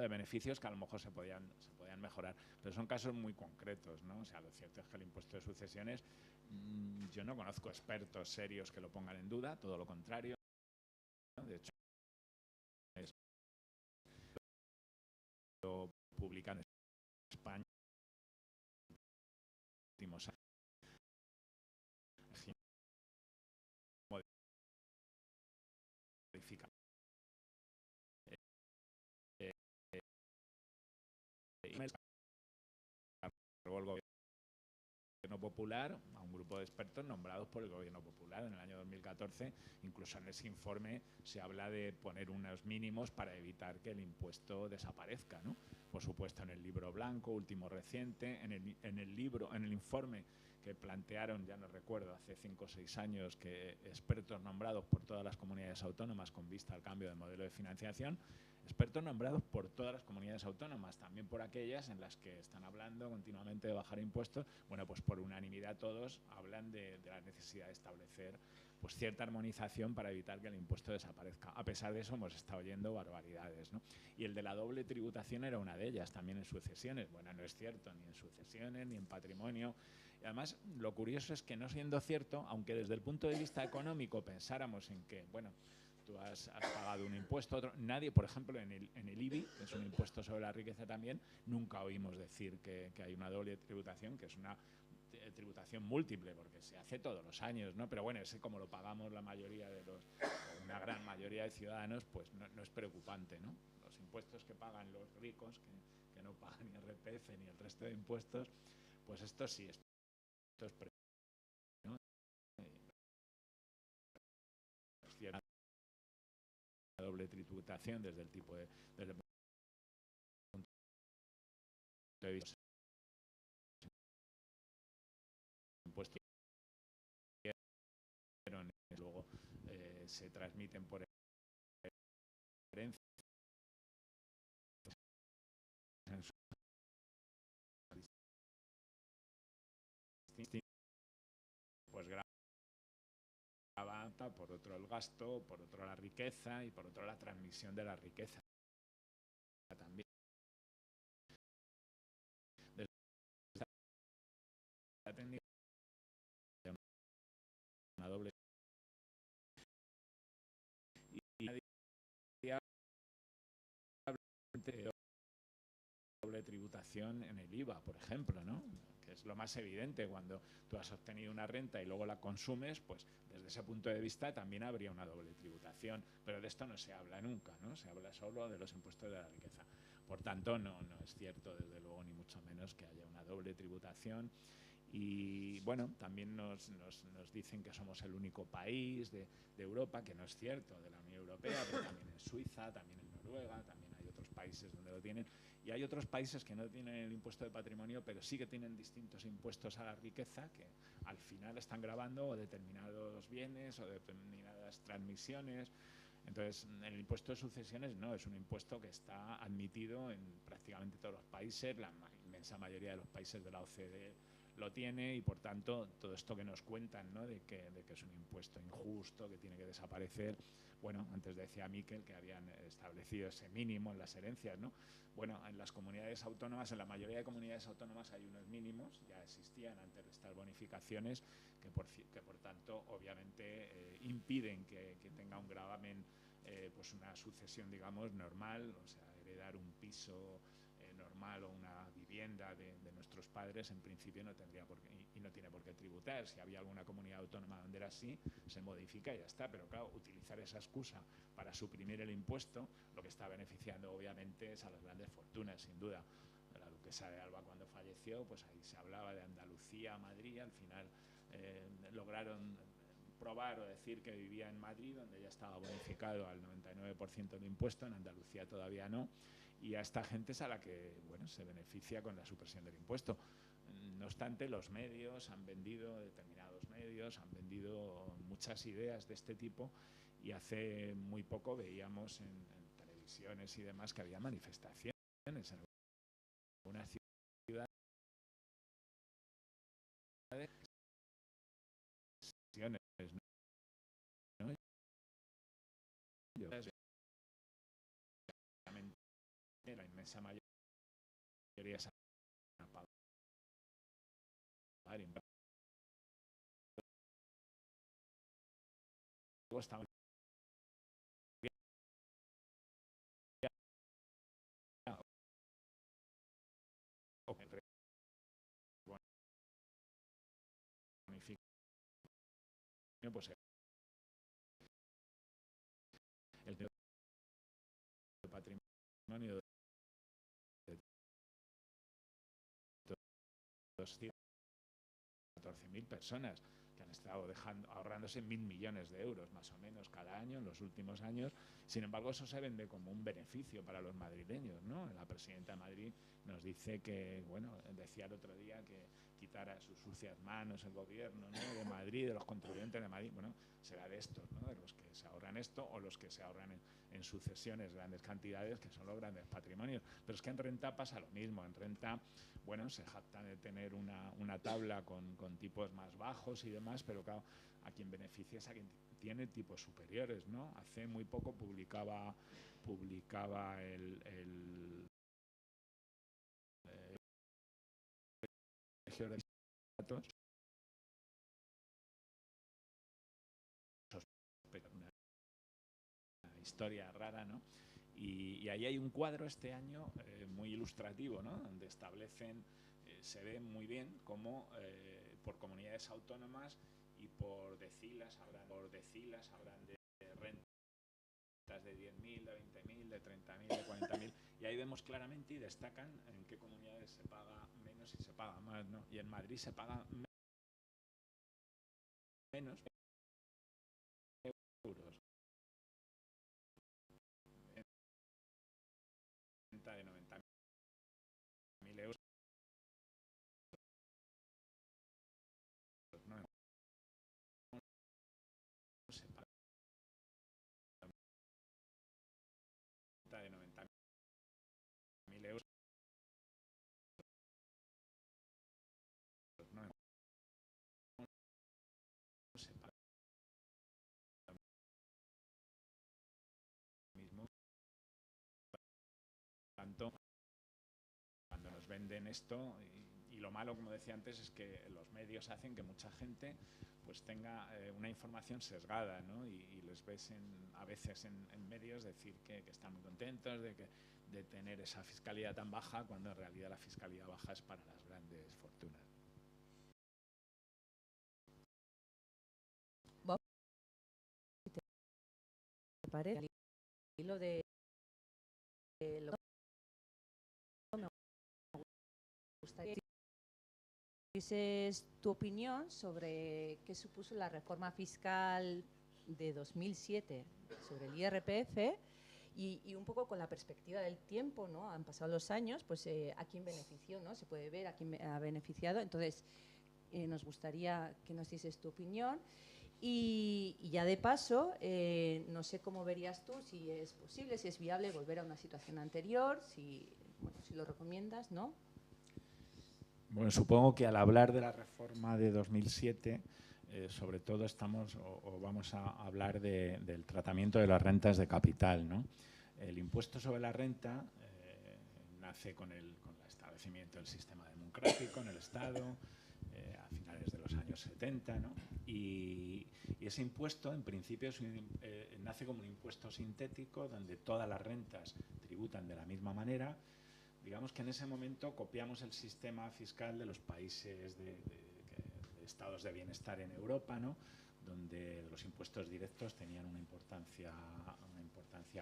beneficios que a lo mejor se podían mejorar, pero son casos muy concretos, ¿no? O sea, lo cierto es que el impuesto de sucesiones, yo no conozco expertos serios que lo pongan en duda, todo lo contrario, ¿no? De hecho, lo publican en España últimos años. Modifica. El gobierno popular a un grupo de expertos nombrados por el gobierno popular en el año 2014. Incluso en ese informe se habla de poner unos mínimos para evitar que el impuesto desaparezca, ¿no? Por supuesto, en el libro blanco último reciente, en el informe que plantearon, ya no recuerdo, hace 5 o 6 años, que expertos nombrados por todas las comunidades autónomas con vista al cambio de modelo de financiación, expertos nombrados por todas las comunidades autónomas, también por aquellas en las que están hablando continuamente de bajar impuestos. Bueno, pues por unanimidad todos hablan de la necesidad de establecer pues cierta armonización para evitar que el impuesto desaparezca. A pesar de eso hemos estado oyendo barbaridades, ¿no? Y el de la doble tributación era una de ellas, también en sucesiones. Bueno, no es cierto, ni en sucesiones, ni en patrimonio. Y además, lo curioso es que no siendo cierto, aunque desde el punto de vista económico pensáramos en que, bueno, tú has pagado un impuesto, otro, nadie, por ejemplo, en el IBI, que es un impuesto sobre la riqueza también, nunca oímos decir que hay una doble tributación, que es una tributación múltiple, porque se hace todos los años, ¿no? Pero bueno, ese como lo pagamos la mayoría una gran mayoría de ciudadanos, pues no es preocupante, ¿no? Los impuestos que pagan los ricos, que no pagan ni IRPF ni el resto de impuestos, pues esto sí, esto es preocupante, ¿no? La doble tributación desde el punto de vista impuestos luego se transmiten por herencia pues grava por otro el gasto, por otro la riqueza y por otro la transmisión de la riqueza también. Una doble y doble tributación en el IVA, por ejemplo, ¿no? Que es lo más evidente. Cuando tú has obtenido una renta y luego la consumes, pues desde ese punto de vista también habría una doble tributación, pero de esto no se habla nunca, ¿no? Se habla solo de los impuestos de la riqueza. Por tanto, no es cierto, desde luego, ni mucho menos que haya una doble tributación. Y bueno, también nos dicen que somos el único país de Europa, que no es cierto, de la Unión Europea, pero también en Suiza, también en Noruega, también hay otros países donde lo tienen. Y hay otros países que no tienen el impuesto de patrimonio, pero sí que tienen distintos impuestos a la riqueza que al final están grabando determinados bienes o determinadas transmisiones. Entonces, el impuesto de sucesiones no, es un impuesto que está admitido en prácticamente todos los países, la inmensa mayoría de los países de la OCDE lo tiene, y por tanto todo esto que nos cuentan, ¿no?, de que es un impuesto injusto, que tiene que desaparecer. Bueno, antes decía Miquel que habían establecido ese mínimo en las herencias, ¿no? Bueno, en las comunidades autónomas, en la mayoría de comunidades autónomas hay unos mínimos, ya existían antes de estas bonificaciones, que por tanto obviamente impiden que tenga un gravamen, pues una sucesión, digamos, normal, o sea, heredar un piso normal o una vivienda de nuestros padres, en principio no tendría por qué, y no tiene por qué tributar. Si había alguna comunidad autónoma donde era así, se modifica y ya está. Pero claro, utilizar esa excusa para suprimir el impuesto, lo que está beneficiando obviamente es a las grandes fortunas, sin duda. La duquesa de Alba, cuando falleció, pues ahí se hablaba de Andalucía, Madrid, al final lograron probar o decir que vivía en Madrid, donde ya estaba bonificado al 99% de impuesto, en Andalucía todavía no, y a esta gente es a la que, bueno, se beneficia con la supresión del impuesto. No obstante, los medios han vendido, determinados medios han vendido muchas ideas de este tipo, y hace muy poco veíamos en televisiones y demás que había manifestaciones en algunas ciudades, ¿no? La inmensa mayoría se han pagado. Estaban pues el patrimonio de 214.000 personas que han estado ahorrándose 1.000 millones de euros más o menos cada año en los últimos años. Sin embargo, eso se vende como un beneficio para los madrileños, ¿no? La presidenta de Madrid nos dice que, bueno, decía el otro día que quitara sus sucias manos el gobierno, ¿no?, de Madrid, de los contribuyentes de Madrid. Bueno, será de estos, ¿no?, de los que se ahorran esto, o los que se ahorran en sucesiones grandes cantidades, que son los grandes patrimonios. Pero es que en renta pasa lo mismo. En renta, bueno, se jactan de tener una tabla con tipos más bajos y demás, pero claro, a quien beneficia es a quien tiene tipos superiores, ¿no? Hace muy poco publicaba el de datos, una historia rara, ¿no? Y ahí hay un cuadro este año muy ilustrativo, ¿no?, donde establecen, se ve muy bien cómo por comunidades autónomas y por decilas habrán de rentas de 10.000, de 20.000, de 30.000, de 40.000, y ahí vemos claramente y destacan en qué comunidades se paga menos y se paga más, ¿no? Y en Madrid se paga menos euros, renta de 90.000 euros, ¿no? Se paga renta de 90.000 euros, ¿no? Se paga mismo. Tanto cuando nos venden esto, y lo malo, como decía antes, es que los medios hacen que mucha gente pues tenga una información sesgada, ¿no? Y les ves a veces en medios decir que están muy contentos de tener esa fiscalidad tan baja, cuando en realidad la fiscalidad baja es para las grandes fortunas. ¿Te parece? Al hilo de lo que me gustaría dices tu opinión sobre qué supuso la reforma fiscal de 2007 sobre el IRPF y un poco con la perspectiva del tiempo, ¿no? Han pasado los años, pues a quién benefició, ¿no? Se puede ver a quién ha beneficiado. Entonces, nos gustaría que nos dices tu opinión. Y ya de paso, no sé cómo verías tú, si es posible, si es viable volver a una situación anterior, si lo recomiendas, ¿no? Bueno, supongo que al hablar de la reforma de 2007, sobre todo estamos o vamos a hablar del tratamiento de las rentas de capital, ¿no? El impuesto sobre la renta nace con el establecimiento del sistema democrático en el Estado, a finales de los años 70, ¿no? Y ese impuesto, en principio, nace como un impuesto sintético donde todas las rentas tributan de la misma manera. Digamos que en ese momento copiamos el sistema fiscal de los países de estados de bienestar en Europa, ¿no? Donde los impuestos directos tenían una importancia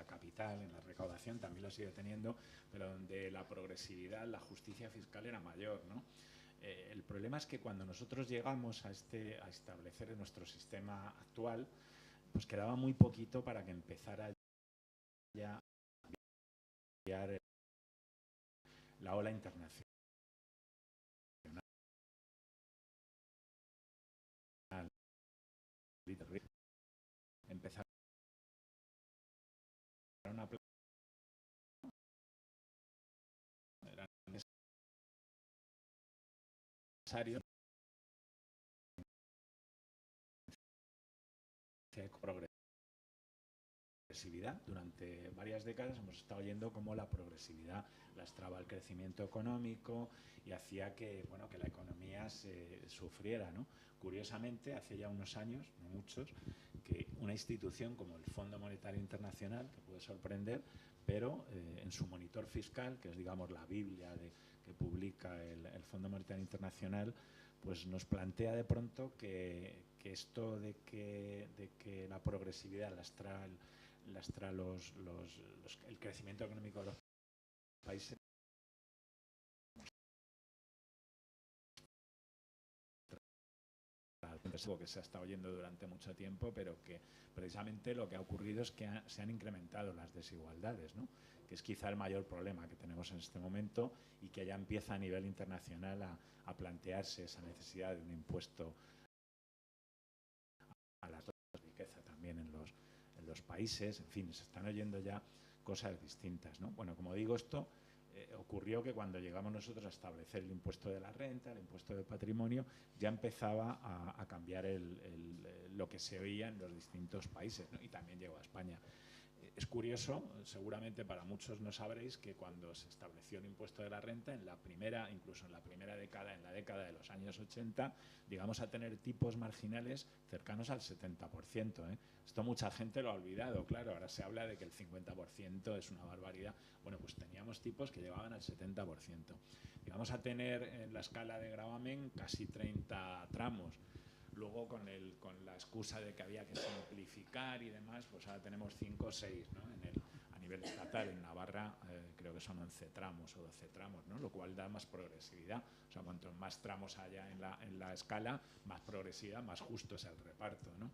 capital en la recaudación, también lo sigue teniendo, pero donde la progresividad, la justicia fiscal era mayor, ¿no? El problema es que cuando nosotros llegamos a establecer nuestro sistema actual, pues quedaba muy poquito para que empezara ya a cambiar la ola internacional. Empezaron a era necesario progresividad. Durante varias décadas hemos estado oyendo cómo la progresividad lastraba el crecimiento económico y hacía que, bueno, que la economía se sufriera, ¿no? Curiosamente, hace ya unos años, no muchos, que una institución como el Fondo Monetario Internacional, que puede sorprender, pero en su monitor fiscal, que es, digamos, la Biblia que publica el Fondo Monetario Internacional, pues nos plantea de pronto que esto de que la progresividad lastra el crecimiento económico de los países que se ha estado oyendo durante mucho tiempo, pero que precisamente lo que ha ocurrido es que se han incrementado las desigualdades, ¿no? Que es quizá el mayor problema que tenemos en este momento y que ya empieza a nivel internacional a plantearse esa necesidad de un impuesto a la riqueza también en los países. En fin, se están oyendo ya cosas distintas, ¿no? Bueno, como digo, esto ocurrió que cuando llegamos nosotros a establecer el impuesto de la renta, el impuesto del patrimonio, ya empezaba a cambiar lo que se oía en los distintos países, ¿no? Y también llegó a España. Es curioso, seguramente para muchos no sabréis, que cuando se estableció el impuesto de la renta, incluso en la primera década, en la década de los años 80, llegamos a tener tipos marginales cercanos al 70%, ¿eh? Esto mucha gente lo ha olvidado, claro, ahora se habla de que el 50% es una barbaridad. Bueno, pues teníamos tipos que llegaban al 70%. Llegamos a tener en la escala de gravamen casi 30 tramos. Luego, con la excusa de que había que simplificar y demás, pues ahora tenemos 5 o 6, ¿no? A nivel estatal, en Navarra, creo que son 11 tramos o 12 tramos, ¿no? Lo cual da más progresividad. O sea, cuanto más tramos haya en la escala, más progresividad, más justo es el reparto, ¿no?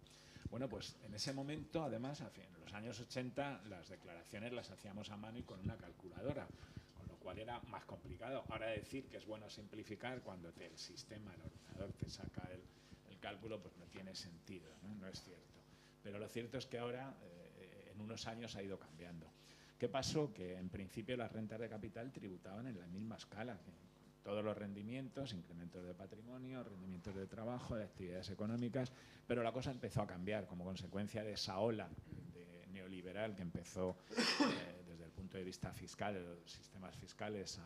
Bueno, pues en ese momento, además, en los años 80, las declaraciones las hacíamos a mano y con una calculadora, con lo cual era más complicado. Ahora decir que es bueno simplificar cuando el sistema, el ordenador, te saca el cálculo, pues no tiene sentido, ¿no? No es cierto. Pero lo cierto es que ahora, en unos años, ha ido cambiando. ¿Qué pasó? Que en principio las rentas de capital tributaban en la misma escala, que todos los rendimientos, incrementos de patrimonio, rendimientos de trabajo, de actividades económicas, pero la cosa empezó a cambiar como consecuencia de esa ola neoliberal que empezó desde el punto de vista fiscal, de los sistemas fiscales,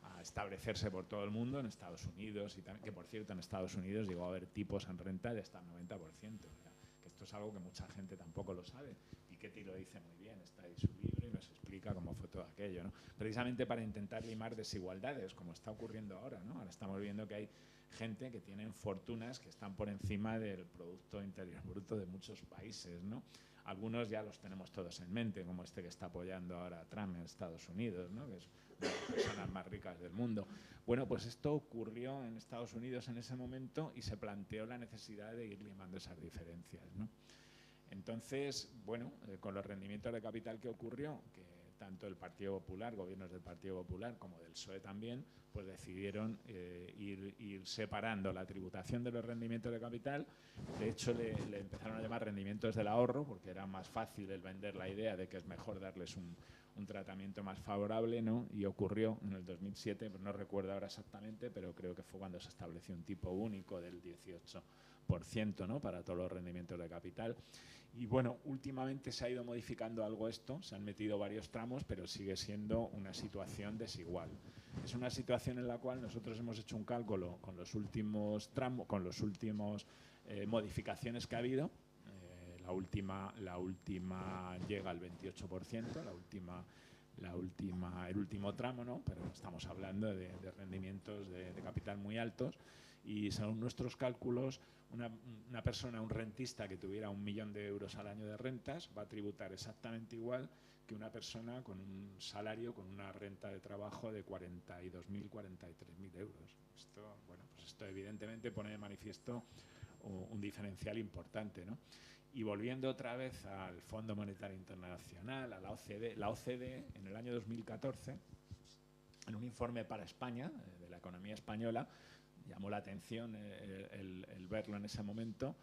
a establecerse por todo el mundo, en Estados Unidos, y también, que por cierto en Estados Unidos llegó a haber tipos en renta de hasta el 90%, o sea, que esto es algo que mucha gente tampoco lo sabe. Piketty lo dice muy bien, está ahí su libro y nos explica cómo fue todo aquello, ¿no? Precisamente para intentar limar desigualdades, como está ocurriendo ahora, ¿no? Ahora estamos viendo que hay gente que tienen fortunas que están por encima del Producto Interior Bruto de muchos países, ¿no? Algunos ya los tenemos todos en mente, como este que está apoyando ahora a Trump en Estados Unidos, ¿no? Que es una de las personas más ricas del mundo. Bueno, pues esto ocurrió en Estados Unidos en ese momento y se planteó la necesidad de ir limando esas diferencias, ¿no? Entonces, bueno, con los rendimientos de capital que ocurrió, que tanto el Partido Popular, gobiernos del Partido Popular, como del PSOE también, pues decidieron ir separando la tributación de los rendimientos de capital. De hecho, le empezaron a llamar rendimientos del ahorro, porque era más fácil el vender la idea de que es mejor darles un tratamiento más favorable, ¿no? Y ocurrió en el 2007, no recuerdo ahora exactamente, pero creo que fue cuando se estableció un tipo único del 18%, ¿no? Para todos los rendimientos de capital. Y bueno, últimamente se ha ido modificando algo esto, se han metido varios tramos, pero sigue siendo una situación desigual. Es una situación en la cual nosotros hemos hecho un cálculo con los últimos tramos, con los últimos modificaciones que ha habido. La última llega al 28%, el último tramo, ¿no? Pero estamos hablando de rendimientos de capital muy altos. Y según nuestros cálculos, una persona, un rentista que tuviera 1 millón de euros al año de rentas va a tributar exactamente igual que una persona con un salario, con una renta de trabajo de 42.000, 43.000 euros. Esto, bueno, pues esto evidentemente pone de manifiesto un diferencial importante, ¿no? Y volviendo otra vez al Fondo Monetario Internacional, a la OCDE en el año 2014, en un informe para España, de la economía española, llamó la atención el verlo en ese momento.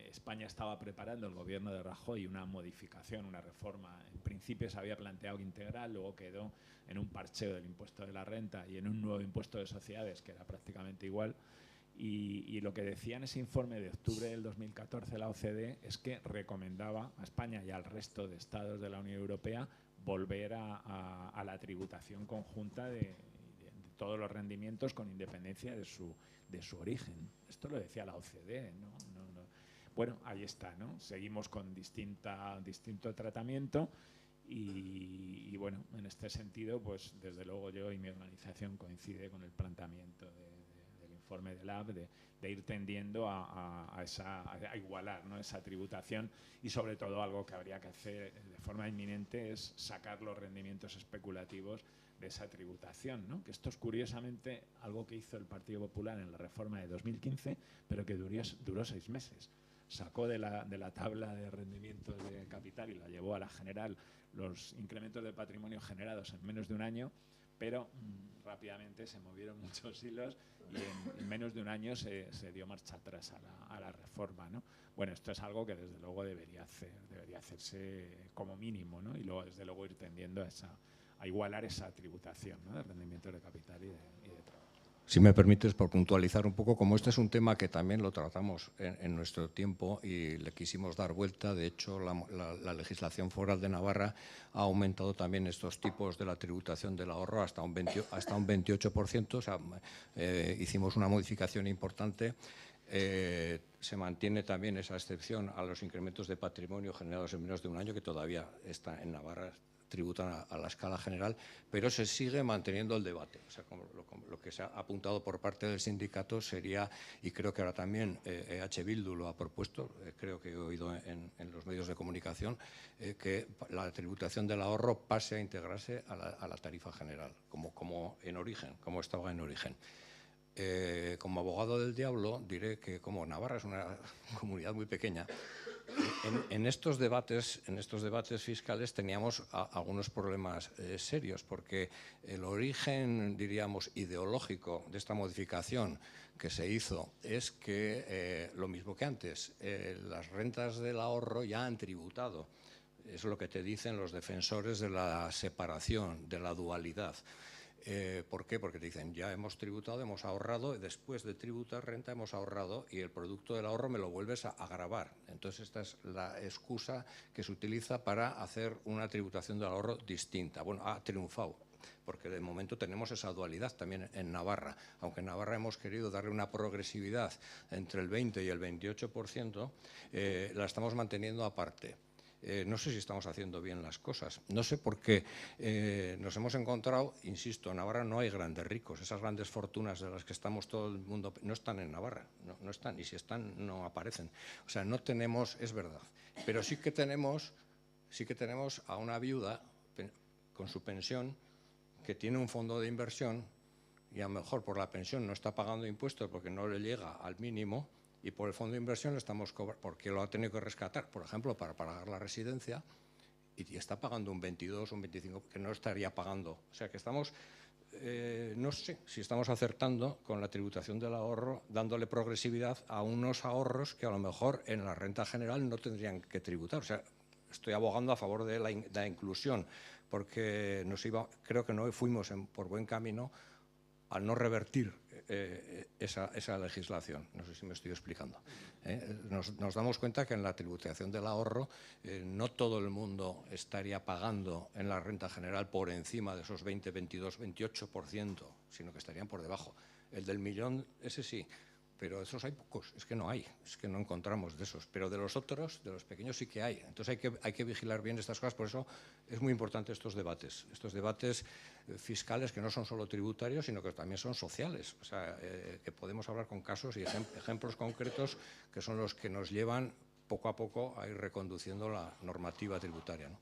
España estaba preparando, el gobierno de Rajoy, una modificación, una reforma. En principio se había planteado integral, luego quedó en un parcheo del impuesto de la renta y en un nuevo impuesto de sociedades que era prácticamente igual. Y lo que decía en ese informe de octubre del 2014 la OCDE es que recomendaba a España y al resto de estados de la Unión Europea volver a la tributación conjunta de todos los rendimientos con independencia de su origen. Esto lo decía la OCDE, ¿no? Bueno, ahí está, ¿no? Seguimos con distinto tratamiento y bueno, en este sentido, pues desde luego yo y mi organización coincide con el planteamiento del informe de LAB de ir tendiendo a igualar, ¿no? Esa tributación y sobre todo algo que habría que hacer de forma inminente es sacar los rendimientos especulativos de esa tributación, ¿no? Que esto es curiosamente algo que hizo el Partido Popular en la reforma de 2015, pero que duró 6 meses. Sacó de la tabla de rendimientos de capital y la llevó a la general los incrementos de patrimonio generados en menos de un año, pero rápidamente se movieron muchos hilos y en menos de un año se dio marcha atrás a la reforma, ¿no? Bueno, esto es algo que desde luego debería hacerse como mínimo, ¿no? Y luego desde luego ir tendiendo a igualar esa tributación, ¿no? De rendimientos de capital y de trabajo. Si me permites, por puntualizar un poco, como este es un tema que también lo tratamos en nuestro tiempo y le quisimos dar vuelta, de hecho la legislación foral de Navarra ha aumentado también estos tipos de la tributación del ahorro hasta un 28%, o sea, hicimos una modificación importante. Se mantiene también esa excepción a los incrementos de patrimonio generados en menos de un año, que todavía está en Navarra, tributan a la escala general, pero se sigue manteniendo el debate. O sea, como lo que se ha apuntado por parte del sindicato sería, y creo que ahora también EH Bildu lo ha propuesto, creo que he oído en los medios de comunicación, que la tributación del ahorro pase a integrarse a la tarifa general, como en origen, como estaba en origen. Como abogado del diablo diré que como Navarra es una comunidad muy pequeña, en estos debates fiscales teníamos algunos problemas serios, porque el origen, diríamos, ideológico de esta modificación que se hizo es que, lo mismo que antes, las rentas del ahorro ya han tributado. Es lo que te dicen los defensores de la separación, de la dualidad. ¿Por qué? Porque te dicen, ya hemos tributado, hemos ahorrado, después de tributar renta hemos ahorrado y el producto del ahorro me lo vuelves a gravar. Entonces esta es la excusa que se utiliza para hacer una tributación del ahorro distinta. Bueno, ha triunfado, porque de momento tenemos esa dualidad también en Navarra. Aunque en Navarra hemos querido darle una progresividad entre el 20 y el 28%, la estamos manteniendo aparte. no sé si estamos haciendo bien las cosas. No sé por qué nos hemos encontrado, insisto, en Navarra no hay grandes ricos. Esas grandes fortunas de las que estamos todo el mundo no están en Navarra, no están, y si están no aparecen. O sea, no tenemos, es verdad, pero sí que tenemos a una viuda con su pensión que tiene un fondo de inversión y a lo mejor por la pensión no está pagando impuestos porque no le llega al mínimo, y por el fondo de inversión le estamos cobrando, porque lo ha tenido que rescatar, por ejemplo, para pagar la residencia, y está pagando un 22, un 25, que no estaría pagando. O sea que estamos, no sé si estamos acertando con la tributación del ahorro, dándole progresividad a unos ahorros que a lo mejor en la renta general no tendrían que tributar. O sea, estoy abogando a favor de la inclusión, porque creo que no fuimos por buen camino al no revertir esa legislación. No sé si me estoy explicando. Nos damos cuenta que en la tributación del ahorro no todo el mundo estaría pagando en la renta general por encima de esos 20, 22, 28%, sino que estarían por debajo. El del millón, ese sí, pero esos hay pocos, es que no hay, es que no encontramos de esos. Pero de los otros, de los pequeños sí que hay. Entonces hay que vigilar bien estas cosas, por eso es muy importante estos debates fiscales que no son solo tributarios, sino que también son sociales. O sea, que podemos hablar con casos y ejemplos concretos que son los que nos llevan poco a poco a ir reconduciendo la normativa tributaria, ¿no?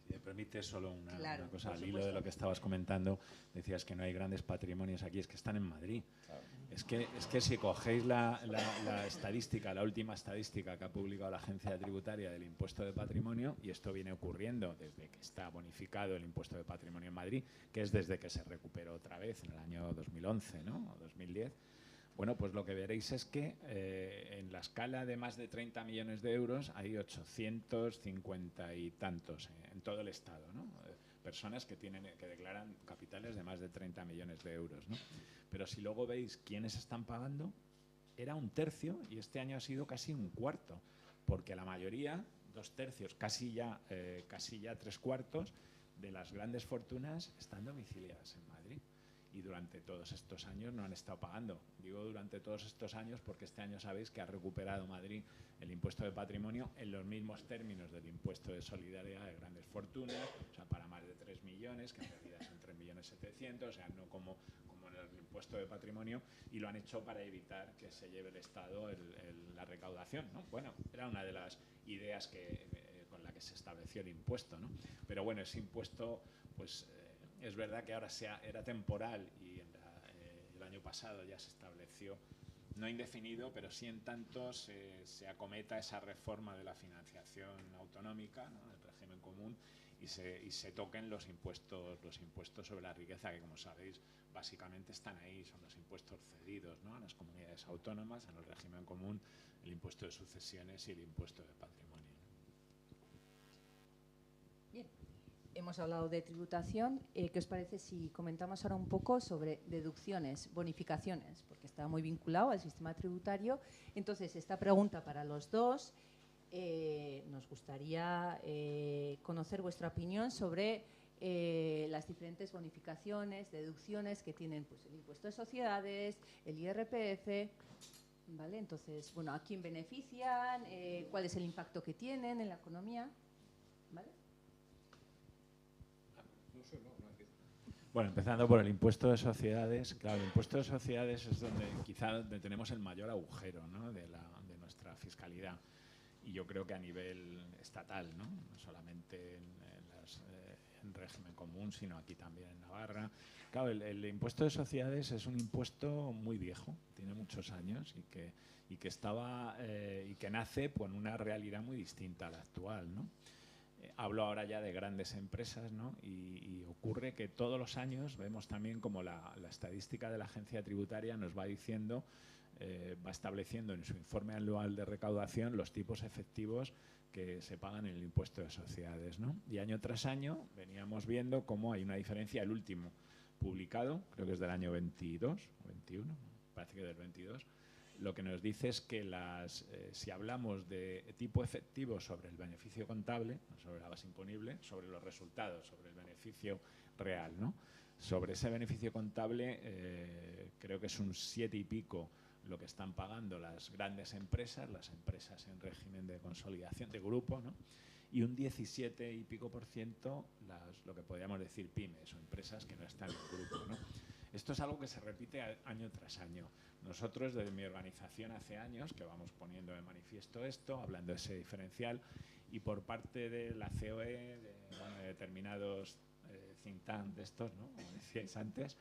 Si me permite solo una cosa, por al hilo de lo que estabas comentando, decías que no hay grandes patrimonios aquí, es que están en Madrid. Claro. Es que si cogéis la estadística, la última estadística que ha publicado la Agencia Tributaria del impuesto de patrimonio, y esto viene ocurriendo desde que está bonificado el impuesto de patrimonio en Madrid, que es desde que se recuperó otra vez en el año 2011, ¿no? O 2010, bueno, pues lo que veréis es que en la escala de más de 30 millones de euros hay 850 y tantos en todo el Estado, ¿no? Personas que declaran capitales de más de 30 millones de euros, ¿no? Pero si luego veis quiénes están pagando, era un tercio y este año ha sido casi un cuarto, porque la mayoría, 2/3, casi ya 3/4 de las grandes fortunas están domiciliadas en Madrid. Y durante todos estos años no han estado pagando. Digo durante todos estos años porque este año sabéis que ha recuperado Madrid el impuesto de patrimonio en los mismos términos del impuesto de solidaridad de grandes fortunas, o sea, para más de 3 millones, que en realidad son 3.700.000, o sea, no como en el impuesto de patrimonio, y lo han hecho para evitar que se lleve el Estado la recaudación, ¿no? Bueno, era una de las ideas con la que se estableció el impuesto, ¿no? Pero bueno, ese impuesto, pues es verdad que ahora era temporal y el año pasado ya se estableció, no indefinido, pero sí en tanto se acometa esa reforma de la financiación autonómica, ¿no? Del régimen común, y se toquen los impuestos sobre la riqueza, que como sabéis básicamente están ahí, son los impuestos cedidos, ¿no? A las comunidades autónomas, en el régimen común, el impuesto de sucesiones y el impuesto de patrimonio. Bien. Hemos hablado de tributación. ¿Qué os parece si comentamos ahora un poco sobre deducciones, bonificaciones? Porque está muy vinculado al sistema tributario. Entonces, esta pregunta para los dos, nos gustaría conocer vuestra opinión sobre las diferentes bonificaciones, deducciones que tienen, pues, el impuesto de sociedades, el IRPF, ¿vale? Entonces, bueno, ¿a quién benefician? ¿Cuál es el impacto que tienen en la economía? ¿Vale? Bueno, empezando por el impuesto de sociedades. Claro, el impuesto de sociedades es donde tenemos el mayor agujero, ¿no? de nuestra fiscalidad. Y yo creo que a nivel estatal, no solamente en régimen común, sino aquí también en Navarra. Claro, el impuesto de sociedades es un impuesto muy viejo, tiene muchos años y que nace con una realidad muy distinta a la actual, ¿no? Hablo ahora ya de grandes empresas, ¿no? Y ocurre que todos los años vemos también como la estadística de la agencia tributaria nos va diciendo, va estableciendo en su informe anual de recaudación los tipos efectivos que se pagan en el impuesto de sociedades, ¿no? Y año tras año veníamos viendo cómo hay una diferencia. El último publicado, creo que es del año 22 o 21, parece que del 22, lo que nos dice es que si hablamos de tipo efectivo sobre el beneficio contable, sobre la base imponible, sobre los resultados, sobre el beneficio real, ¿no? Sobre ese beneficio contable, creo que es un 7 y pico lo que están pagando las grandes empresas, las empresas en régimen de consolidación de grupo, ¿no? Y un 17 y pico % lo que podríamos decir pymes o empresas que no están en el grupo, ¿no? Esto es algo que se repite año tras año. Nosotros, desde mi organización, hace años que vamos poniendo de manifiesto esto, hablando de ese diferencial, y por parte de la COE, de determinados think tank de estos, ¿no? Como decíais antes,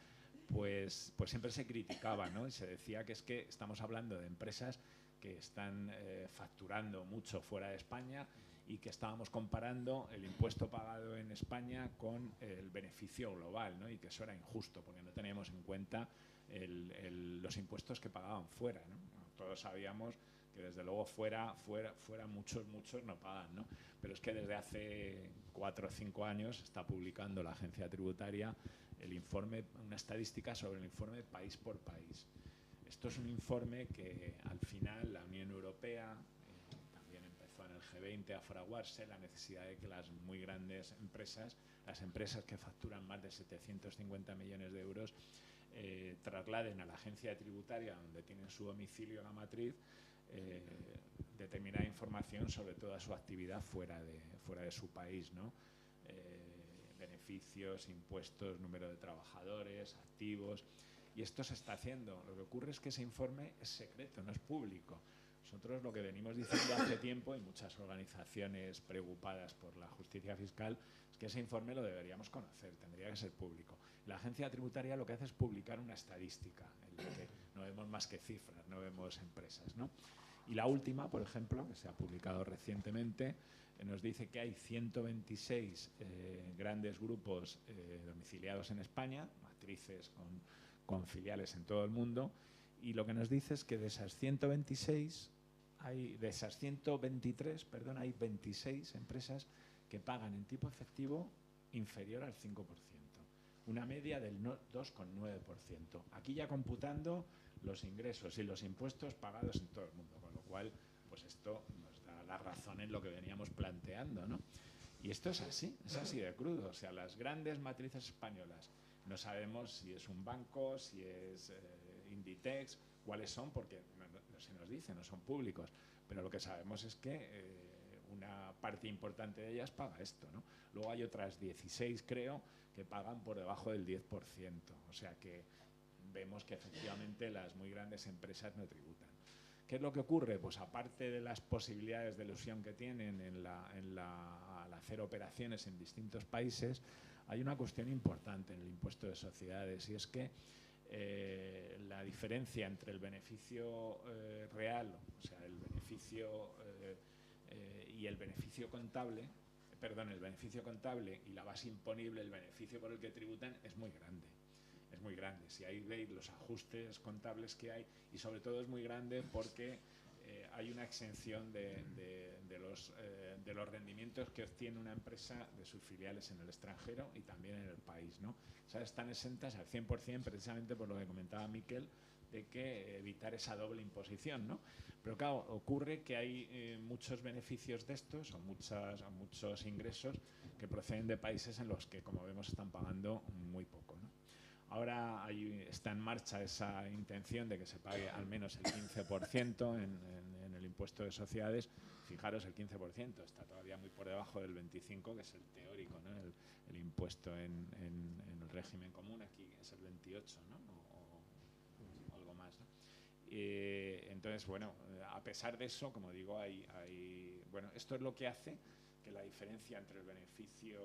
pues siempre se criticaba, ¿no? Y se decía que es que estamos hablando de empresas que están facturando mucho fuera de España y que estábamos comparando el impuesto pagado en España con el beneficio global, ¿no? Y que eso era injusto porque no teníamos en cuenta los impuestos que pagaban fuera, ¿no? Todos sabíamos que desde luego fuera muchos no pagan, ¿no? Pero es que desde hace 4 o 5 años está publicando la agencia tributaria el informe, una estadística sobre el informe país por país. Esto es un informe que al final la Unión Europea también empezó en el G20 a fraguarse la necesidad de que las muy grandes empresas, las empresas que facturan más de 750 millones de euros, trasladen a la agencia tributaria donde tienen su domicilio, la matriz, determinada información sobre toda su actividad fuera de su país, ¿no? Beneficios, impuestos, número de trabajadores, activos, y esto se está haciendo. Lo que ocurre es que ese informe es secreto, no es público. Nosotros lo que venimos diciendo hace tiempo, y muchas organizaciones preocupadas por la justicia fiscal, es que ese informe lo deberíamos conocer, tendría que ser público. La agencia tributaria lo que hace es publicar una estadística en la que no vemos más que cifras, no vemos empresas, ¿no? Y la última, por ejemplo, que se ha publicado recientemente, nos dice que hay 126 grandes grupos domiciliados en España, matrices con filiales en todo el mundo, y lo que nos dice es que de esas 123, hay 26 empresas que pagan en tipo efectivo inferior al 5%, una media del 2,9%. Aquí ya computando los ingresos y los impuestos pagados en todo el mundo, con lo cual pues esto nos da la razón en lo que veníamos planteando, ¿no? Y esto es así de crudo. O sea, las grandes matrices españolas, no sabemos si es un banco, si es Inditex, cuáles son, porque no se nos dice, no son públicos, pero lo que sabemos es que una parte importante de ellas paga esto, ¿no? Luego hay otras 16, creo, que pagan por debajo del 10%. O sea que vemos que efectivamente las muy grandes empresas no tributan. ¿Qué es lo que ocurre? Pues aparte de las posibilidades de elusión que tienen al hacer operaciones en distintos países, hay una cuestión importante en el impuesto de sociedades, y es que la diferencia entre el beneficio real, o sea, el beneficio y el beneficio contable, el beneficio contable y la base imponible, el beneficio por el que tributan, es muy grande. Es muy grande. Si ahí veis los ajustes contables que hay, y sobre todo es muy grande porque hay una exención de los rendimientos que obtiene una empresa de sus filiales en el extranjero y también en el país, ¿no? O sea, están exentas al 100% precisamente por lo que comentaba Miquel, de que evitar esa doble imposición, ¿no? Pero claro, ocurre que hay muchos beneficios de estos o muchos ingresos que proceden de países en los que, como vemos, están pagando muy poco, ¿no? Ahora está en marcha esa intención de que se pague al menos el 15% en el impuesto de sociedades. Fijaros, el 15% está todavía muy por debajo del 25%, que es el teórico, ¿no? El impuesto en el régimen común, aquí es el 28%, ¿no? O algo más, ¿no? Entonces, bueno, a pesar de eso, como digo, bueno, esto es lo que hace que la diferencia entre el beneficio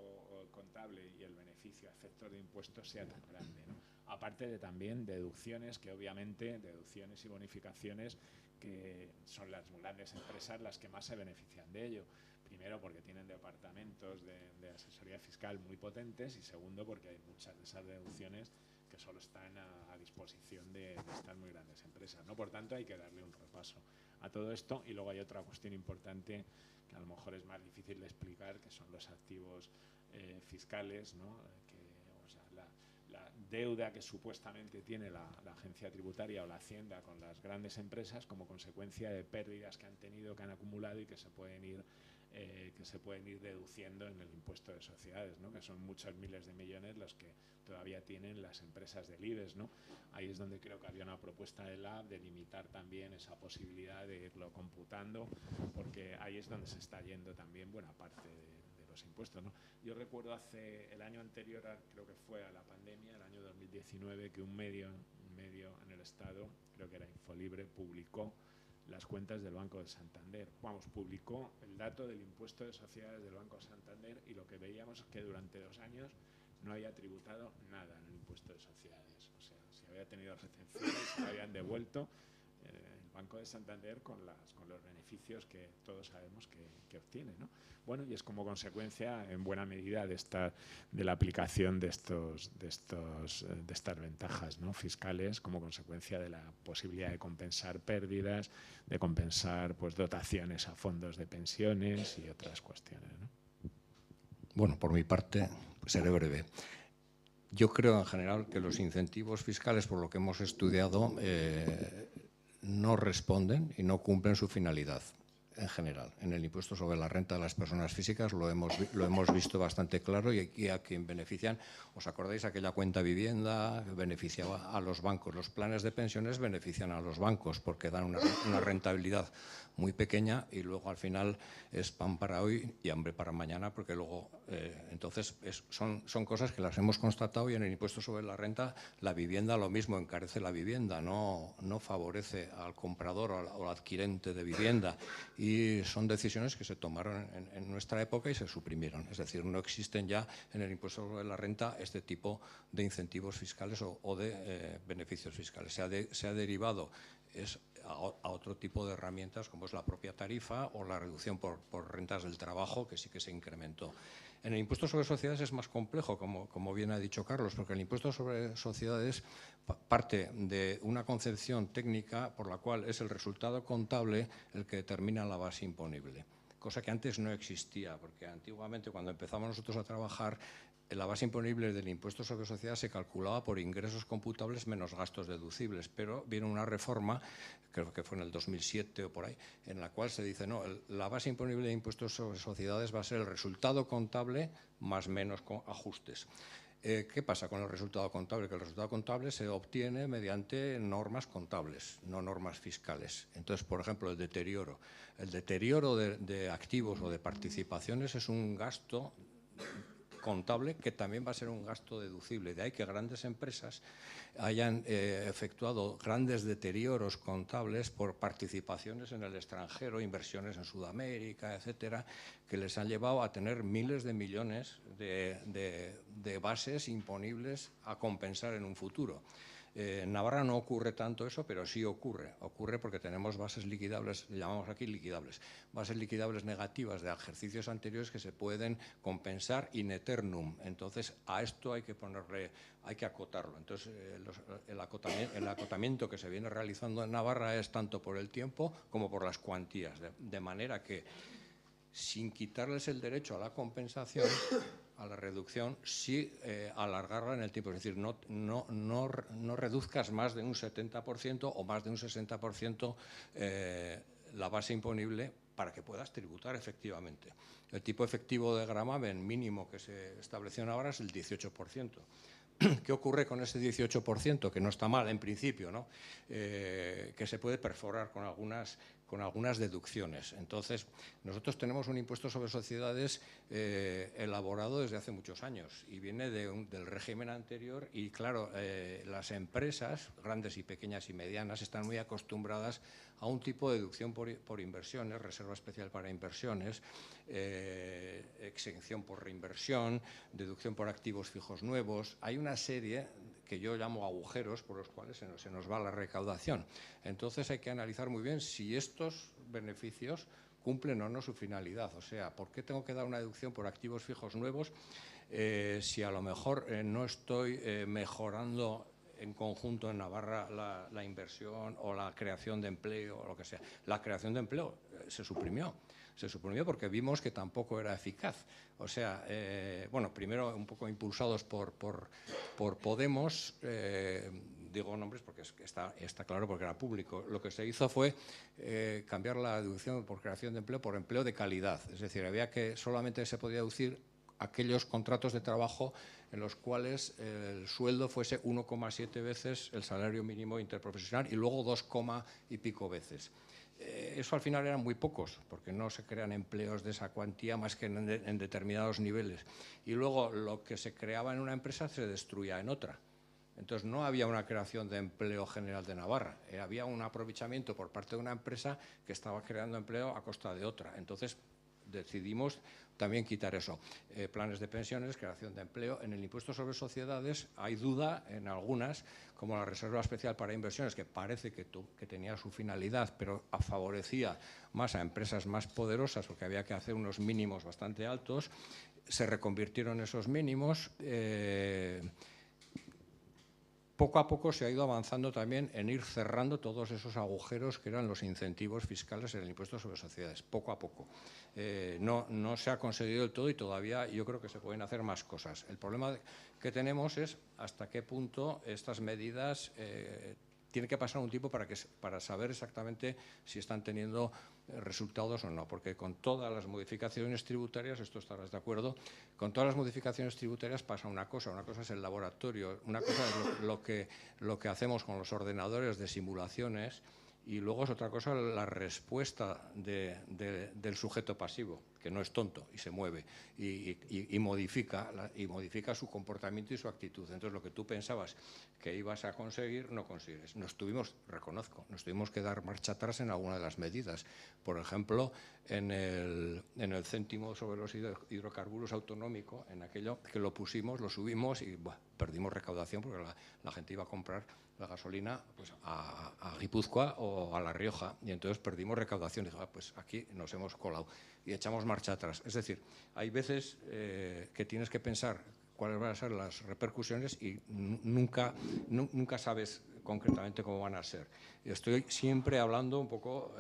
contable y el beneficio a efectos de impuestos sea tan grande, ¿no? Aparte de también deducciones, que obviamente, deducciones y bonificaciones, que son las grandes empresas las que más se benefician de ello. Primero, porque tienen departamentos de asesoría fiscal muy potentes, y segundo, porque hay muchas de esas deducciones que solo están a disposición de estas muy grandes empresas, ¿no? Por tanto, hay que darle un repaso a todo esto. Y luego hay otra cuestión importante que a lo mejor es más difícil de explicar, que son los activos fiscales, ¿no? O sea, la deuda que supuestamente tiene la agencia tributaria o la Hacienda con las grandes empresas como consecuencia de pérdidas que han tenido, que han acumulado y que se pueden ir que se pueden ir deduciendo en el impuesto de sociedades, ¿no? Que son muchos miles de millones los que todavía tienen las empresas del IBEX, ¿no? Ahí es donde creo que había una propuesta de LAB de limitar también esa posibilidad de irlo computando, porque ahí es donde se está yendo también buena parte de los impuestos, ¿no? Yo recuerdo el año anterior, creo que fue a la pandemia, el año 2019, que un medio en el Estado, creo que era Infolibre, publicó las cuentas del Banco de Santander. Publicó el dato del impuesto de sociedades del Banco de Santander y lo que veíamos es que durante 2 años no había tributado nada en el impuesto de sociedades. O sea, si había tenido retenciones, se habían devuelto el Banco de Santander con los beneficios que todos sabemos que obtiene, ¿no? Bueno, y es como consecuencia, en buena medida, de la aplicación de estas ventajas, ¿no?, fiscales, como consecuencia de la posibilidad de compensar pérdidas, de compensar, pues, dotaciones a fondos de pensiones y otras cuestiones, ¿no? Bueno, por mi parte, seré breve. Yo creo en general que los incentivos fiscales, por lo que hemos estudiado, no responden y no cumplen su finalidad en general. En el impuesto sobre la renta de las personas físicas lo hemos visto bastante claro, y a quien benefician, ¿os acordáis aquella cuenta vivienda que beneficiaba a los bancos? Los planes de pensiones benefician a los bancos porque dan una rentabilidad muy pequeña y luego al final es pan para hoy y hambre para mañana, porque luego, entonces son cosas que las hemos constatado, y en el impuesto sobre la renta la vivienda lo mismo, encarece la vivienda, no favorece al comprador o al adquirente de vivienda, y son decisiones que se tomaron en nuestra época y se suprimieron. Es decir, no existen ya en el impuesto sobre la renta este tipo de incentivos fiscales o de beneficios fiscales. Se ha derivado a otro tipo de herramientas, como es la propia tarifa o la reducción por rentas del trabajo, que sí que se incrementó. En el impuesto sobre sociedades es más complejo, como bien ha dicho Carlos, porque el impuesto sobre sociedades parte de una concepción técnica por la cual es el resultado contable el que determina la base imponible, cosa que antes no existía, porque antiguamente, cuando empezamos nosotros a trabajar, la base imponible del impuesto sobre sociedades se calculaba por ingresos computables menos gastos deducibles, pero viene una reforma, creo que fue en el 2007 o por ahí, en la cual se dice, no, la base imponible de impuestos sobre sociedades va a ser el resultado contable más menos ajustes. ¿Qué pasa con el resultado contable? Que el resultado contable se obtiene mediante normas contables, no normas fiscales. Entonces, por ejemplo, el deterioro. El deterioro de activos o de participaciones es un gasto contable que también va a ser un gasto deducible. De ahí que grandes empresas hayan efectuado grandes deterioros contables por participaciones en el extranjero, inversiones en Sudamérica, etcétera, que les han llevado a tener miles de millones de bases imponibles a compensar en un futuro. En Navarra no ocurre tanto eso, pero sí ocurre porque tenemos bases liquidables, le llamamos aquí liquidables, bases liquidables negativas de ejercicios anteriores que se pueden compensar in eternum. Entonces, a esto hay que acotarlo. Entonces, el acotamiento que se viene realizando en Navarra es tanto por el tiempo como por las cuantías, de manera que, sin quitarles el derecho a la compensación, a la reducción, sí alargarla en el tiempo. Es decir, no reduzcas más de un 70% o más de un 60% la base imponible para que puedas tributar efectivamente. El tipo efectivo de gravamen mínimo que se estableció en ahora es el 18%. ¿Qué ocurre con ese 18%? Que no está mal en principio, ¿no? Que se puede perforar con algunas deducciones. Entonces, nosotros tenemos un impuesto sobre sociedades elaborado desde hace muchos años y viene del régimen anterior, y claro, las empresas, grandes y pequeñas y medianas, están muy acostumbradas a un tipo de deducción por inversiones, reserva especial para inversiones, exención por reinversión, deducción por activos fijos nuevos. Hay una serie que yo llamo agujeros por los cuales se nos va la recaudación. Entonces hay que analizar muy bien si estos beneficios cumplen o no su finalidad. O sea, ¿por qué tengo que dar una deducción por activos fijos nuevos si a lo mejor no estoy mejorando en conjunto en Navarra la inversión o la creación de empleo o lo que sea? La creación de empleo se suprimió porque vimos que tampoco era eficaz. O sea, bueno, primero un poco impulsados por Podemos, digo nombres porque está claro, porque era público. Lo que se hizo fue cambiar la deducción por creación de empleo por empleo de calidad. Es decir, había que solamente se podía deducir aquellos contratos de trabajo en los cuales el sueldo fuese 1,7 veces el salario mínimo interprofesional y luego 2, y pico veces. Eso al final eran muy pocos, porque no se crean empleos de esa cuantía más que en determinados niveles. Y luego lo que se creaba en una empresa se destruía en otra. Entonces no había una creación de empleo general de Navarra, había un aprovechamiento por parte de una empresa que estaba creando empleo a costa de otra. Entonces decidimos también quitar eso. Planes de pensiones, creación de empleo. En el impuesto sobre sociedades hay duda en algunas, como la reserva especial para inversiones, que parece que tenía su finalidad, pero favorecía más a empresas más poderosas porque había que hacer unos mínimos bastante altos. Se reconvirtieron esos mínimos. Poco a poco se ha ido avanzando también en ir cerrando todos esos agujeros que eran los incentivos fiscales en el impuesto sobre sociedades, poco a poco. No se ha conseguido del todo y todavía yo creo que se pueden hacer más cosas. El problema que tenemos es hasta qué punto estas medidas tiene que pasar un tiempo para saber exactamente si están teniendo resultados o no, porque con todas las modificaciones tributarias, esto estarás de acuerdo, con todas las modificaciones tributarias pasa una cosa es el laboratorio, una cosa es lo que hacemos con los ordenadores de simulaciones y luego es otra cosa la respuesta del sujeto pasivo, que no es tonto y se mueve y modifica su comportamiento y su actitud. Entonces lo que tú pensabas que ibas a conseguir no consigues. Nos tuvimos que dar marcha atrás en alguna de las medidas. Por ejemplo, en el céntimo sobre los hidrocarburos autonómico, en aquello que lo subimos y perdimos recaudación porque la gente iba a comprar la gasolina pues, a Guipúzcoa o a La Rioja y entonces perdimos recaudación. Y dije, pues aquí nos hemos colado y echamos marcha atrás. Es decir, hay veces que tienes que pensar cuáles van a ser las repercusiones y nunca sabes concretamente cómo van a ser. Estoy siempre hablando un poco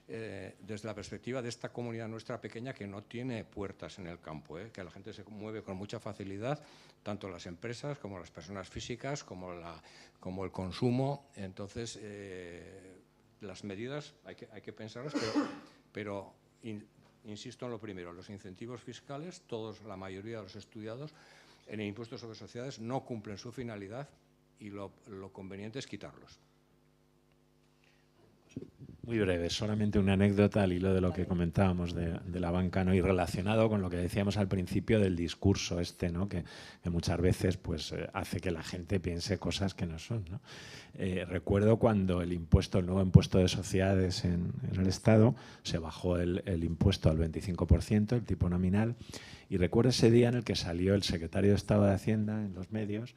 desde la perspectiva de esta comunidad nuestra pequeña que no tiene puertas en el campo, que la gente se mueve con mucha facilidad, tanto las empresas como las personas físicas, como el consumo. Entonces, las medidas hay que pensarlas, pero insisto en lo primero, los incentivos fiscales, la mayoría de los estudiados en el impuesto sobre sociedades no cumplen su finalidad y lo conveniente es quitarlos. Muy breve, solamente una anécdota al hilo de lo que comentábamos de la banca, ¿no? Y relacionado con lo que decíamos al principio del discurso ¿no? que muchas veces pues, hace que la gente piense cosas que no son, ¿no? Recuerdo cuando el nuevo impuesto de sociedades en el Estado, se bajó el impuesto al 25%, el tipo nominal, y recuerdo ese día en el que salió el secretario de Estado de Hacienda en los medios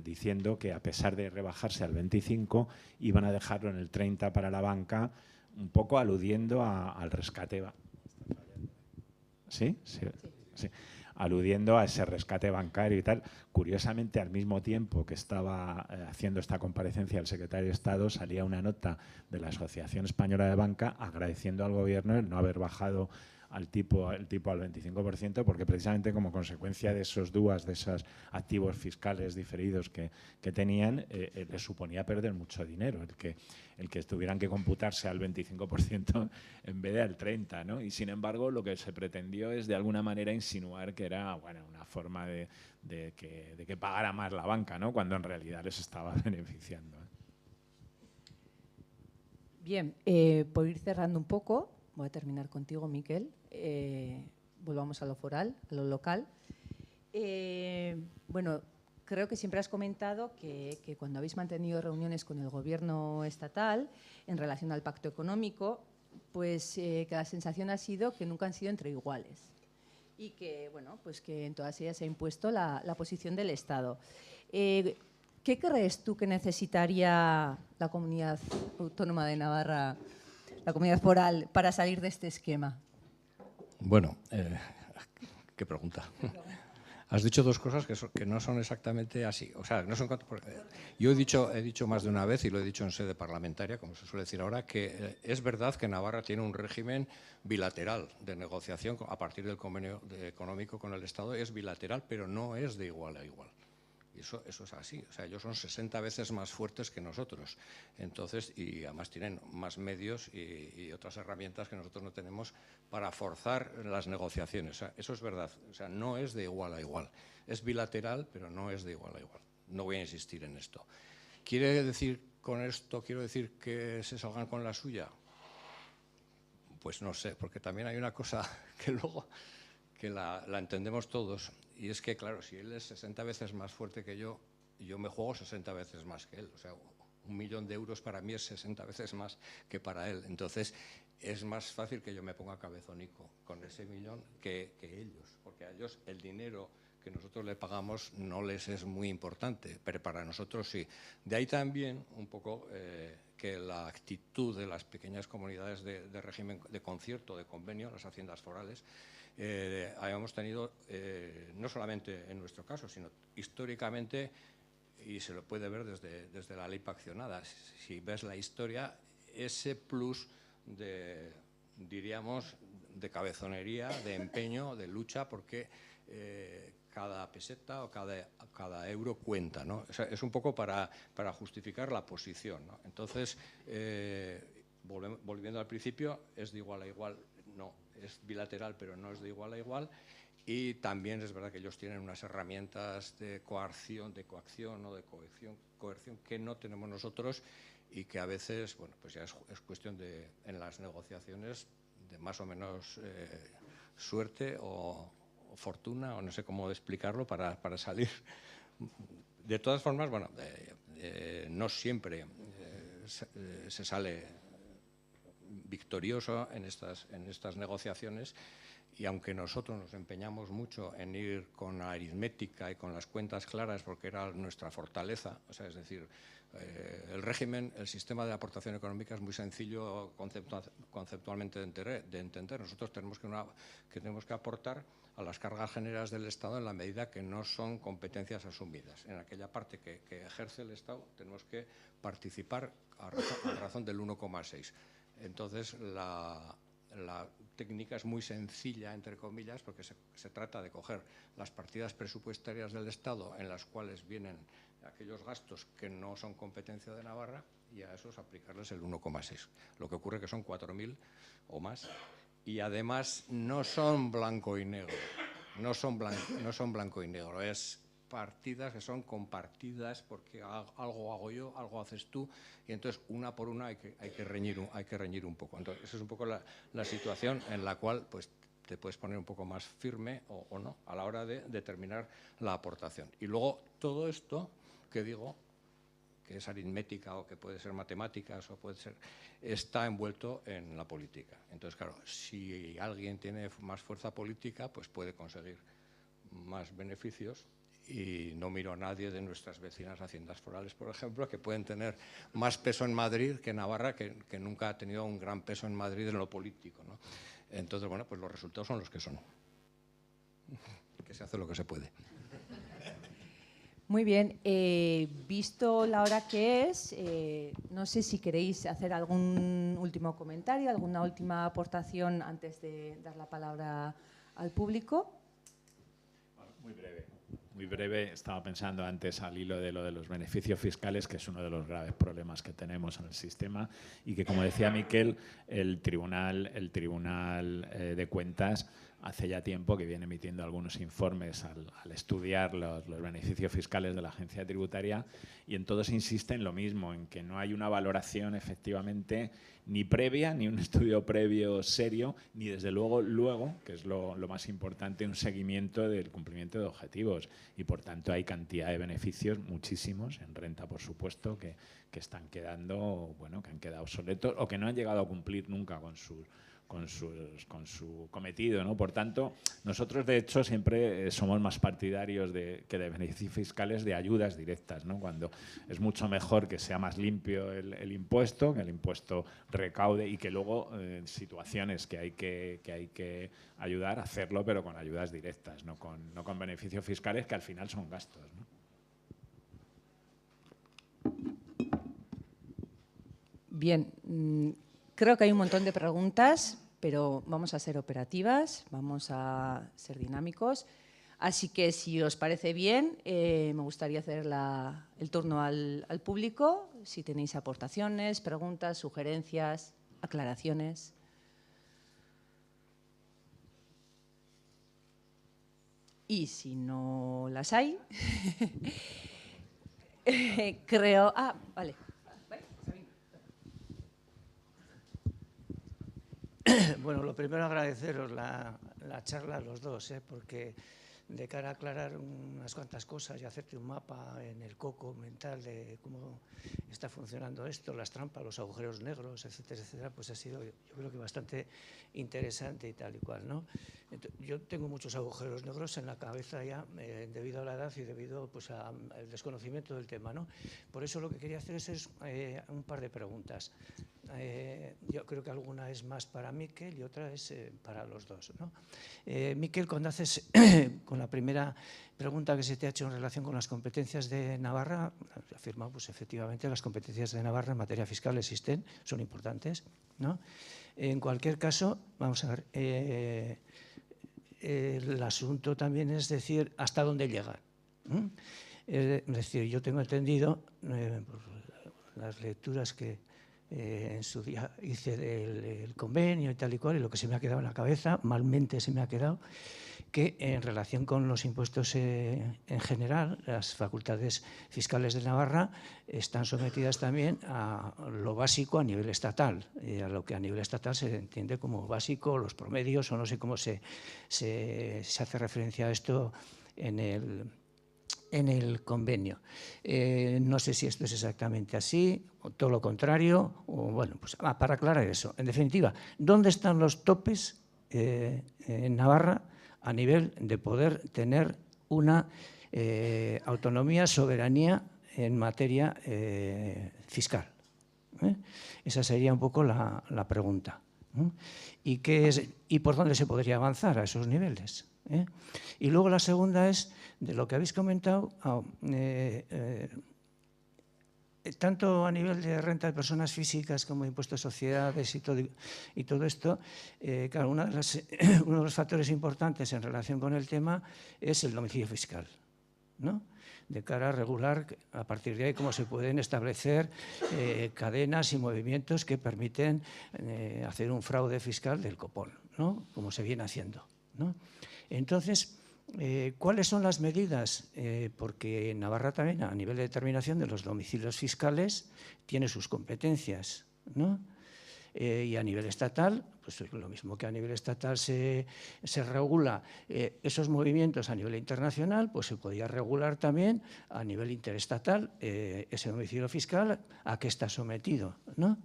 diciendo que a pesar de rebajarse al 25 iban a dejarlo en el 30 para la banca, un poco aludiendo al rescate. ¿Sí? Sí. Aludiendo a ese rescate bancario y tal. Curiosamente, al mismo tiempo que estaba haciendo esta comparecencia el secretario de Estado, salía una nota de la Asociación Española de Banca agradeciendo al Gobierno el no haber bajado el tipo al 25%, porque precisamente como consecuencia de esos DUAs, de esos activos fiscales diferidos que tenían, les suponía perder mucho dinero, el que tuvieran que computarse al 25% en vez de al 30%, ¿no? Y sin embargo, lo que se pretendió es de alguna manera insinuar que era una forma de que pagara más la banca, ¿no? Cuando en realidad les estaba beneficiando. Bien, por ir cerrando un poco, voy a terminar contigo, Miquel. Volvamos a lo foral, a lo local. Bueno, creo que siempre has comentado que cuando habéis mantenido reuniones con el Gobierno estatal en relación al pacto económico, pues que la sensación ha sido que nunca han sido entre iguales y que, bueno, pues que en todas ellas se ha impuesto la posición del Estado. ¿Qué crees tú que necesitaría la Comunidad Autónoma de Navarra, la comunidad foral, para salir de este esquema? Bueno, qué pregunta. Has dicho dos cosas que no son exactamente así. O sea, no son, yo he dicho más de una vez, y lo he dicho en sede parlamentaria, como se suele decir ahora, que es verdad que Navarra tiene un régimen bilateral de negociación a partir del convenio económico con el Estado. Es bilateral, pero no es de igual a igual. Y eso es así. O sea, ellos son 60 veces más fuertes que nosotros. Entonces, y además tienen más medios y otras herramientas que nosotros no tenemos para forzar las negociaciones. O sea, eso es verdad. O sea, no es de igual a igual. Es bilateral, pero no es de igual a igual. No voy a insistir en esto. ¿Quiere decir con esto, quiero decir que se salgan con la suya? Pues no sé, porque también hay una cosa que luego que la entendemos todos, y es que, claro, si él es 60 veces más fuerte que yo me juego 60 veces más que él. O sea, 1.000.000 de euros para mí es 60 veces más que para él. Entonces, es más fácil que yo me ponga cabezónico con ese millón que ellos, porque a ellos el dinero que nosotros le pagamos no les es muy importante, pero para nosotros sí. De ahí también un poco que la actitud de las pequeñas comunidades de régimen de concierto, de convenio, las haciendas forales, habíamos tenido, no solamente en nuestro caso, sino históricamente, y se lo puede ver desde la ley paccionada. Si ves la historia, ese plus de, diríamos, de cabezonería, de empeño, de lucha, porque cada peseta o cada euro cuenta, ¿no? O sea, es un poco para justificar la posición, ¿no? Entonces, volviendo al principio, ¿es de igual a igual? No, es bilateral, pero no es de igual a igual. Y también es verdad que ellos tienen unas herramientas de coacción o de coerción que no tenemos nosotros y que a veces, bueno, pues ya es cuestión de, en las negociaciones, de más o menos suerte o fortuna, o no sé cómo explicarlo para salir. De todas formas, bueno, no siempre se sale victorioso en estas negociaciones, y aunque nosotros nos empeñamos mucho en ir con la aritmética y con las cuentas claras porque era nuestra fortaleza, o sea, es decir, el régimen, el sistema de aportación económica es muy sencillo conceptualmente de entender. Nosotros tenemos que aportar a las cargas generales del Estado en la medida que no son competencias asumidas. En aquella parte que ejerce el Estado tenemos que participar a razón del 1,6. Entonces, la técnica es muy sencilla, entre comillas, porque se trata de coger las partidas presupuestarias del Estado en las cuales vienen aquellos gastos que no son competencia de Navarra y a esos aplicarles el 1,6. Lo que ocurre que son 4.000 o más y además no son blanco y negro, no son blanco y negro, es partidas que son compartidas porque algo hago yo, algo haces tú, y entonces una por una hay que reñir un poco. Entonces, esa es un poco la situación en la cual pues te puedes poner un poco más firme o no a la hora de determinar la aportación. Y luego todo esto que digo, que es aritmética o que puede ser matemáticas o puede ser, está envuelto en la política. Entonces, claro, si alguien tiene más fuerza política, pues puede conseguir más beneficios. Y no miro a nadie de nuestras vecinas haciendas forales, por ejemplo, que pueden tener más peso en Madrid que Navarra, que nunca ha tenido un gran peso en Madrid en lo político, ¿no? Entonces, bueno, pues los resultados son los que son. Que se hace lo que se puede. Muy bien. Visto la hora que es, no sé si queréis hacer algún último comentario, alguna última aportación antes de dar la palabra al público. Muy breve. Muy breve, estaba pensando antes al hilo de lo de los beneficios fiscales, que es uno de los graves problemas que tenemos en el sistema y que, como decía Miquel, el Tribunal de Cuentas hace ya tiempo que viene emitiendo algunos informes al estudiar los beneficios fiscales de la agencia tributaria, y en todos insiste en lo mismo, en que no hay una valoración efectivamente ni previa, ni un estudio previo serio, ni desde luego, que es lo más importante, un seguimiento del cumplimiento de objetivos. Y por tanto hay cantidad de beneficios, muchísimos, en renta por supuesto, que están quedando, bueno, que han quedado obsoletos o que no han llegado a cumplir nunca con su cometido, ¿no? Por tanto, nosotros de hecho siempre somos más partidarios que de beneficios fiscales, de ayudas directas, ¿no? Cuando es mucho mejor que sea más limpio el impuesto, que el impuesto recaude y que luego en situaciones que hay que ayudar, hacerlo, pero con ayudas directas, no con beneficios fiscales que al final son gastos, ¿no? Bien. Creo que hay un montón de preguntas, pero vamos a ser operativas, vamos a ser dinámicos. Así que, si os parece bien, me gustaría hacer el turno al público, si tenéis aportaciones, preguntas, sugerencias, aclaraciones. Y si no las hay, creo... Ah, vale. Bueno, lo primero agradeceros la charla a los dos, porque de cara a aclarar unas cuantas cosas y hacerte un mapa en el coco mental de cómo está funcionando esto, las trampas, los agujeros negros, etcétera, etcétera, pues ha sido, yo creo que bastante interesante y tal y cual, ¿no? Yo tengo muchos agujeros negros en la cabeza ya debido a la edad y debido pues, al desconocimiento del tema, ¿no? Por eso lo que quería hacer es un par de preguntas. Yo creo que alguna es más para Miquel y otra es para los dos, ¿no? Miquel, cuando haces con la primera pregunta que se te ha hecho en relación con las competencias de Navarra, afirma, pues efectivamente las competencias de Navarra en materia fiscal existen, son importantes, ¿no? En cualquier caso, vamos a ver, el asunto también es decir hasta dónde llegan. Es decir, yo tengo entendido, por las lecturas que en su día hice del convenio y tal y cual, y lo que se me ha quedado en la cabeza, malmente se me ha quedado, que en relación con los impuestos en general, las facultades fiscales de Navarra están sometidas también a lo básico a nivel estatal, a lo que a nivel estatal se entiende como básico, los promedios, o no sé cómo se hace referencia a esto en el convenio. No sé si esto es exactamente así, o todo lo contrario, o bueno, pues para aclarar eso. En definitiva, ¿dónde están los topes en Navarra a nivel de poder tener una autonomía, soberanía en materia fiscal? Esa sería un poco la pregunta. ¿Y por dónde se podría avanzar a esos niveles? Y luego la segunda es, de lo que habéis comentado, tanto a nivel de renta de personas físicas como de impuestos de sociedades y todo esto, claro, uno de los factores importantes en relación con el tema es el domicilio fiscal, ¿no? De cara a regular a partir de ahí cómo se pueden establecer cadenas y movimientos que permiten hacer un fraude fiscal del copón, ¿no? Como se viene haciendo, ¿no? Entonces, ¿cuáles son las medidas? Porque Navarra también, a nivel de determinación de los domicilios fiscales, tiene sus competencias, ¿no? Y a nivel estatal, pues lo mismo que a nivel estatal se regula esos movimientos a nivel internacional, pues se podría regular también a nivel interestatal ese domicilio fiscal a qué está sometido, ¿no?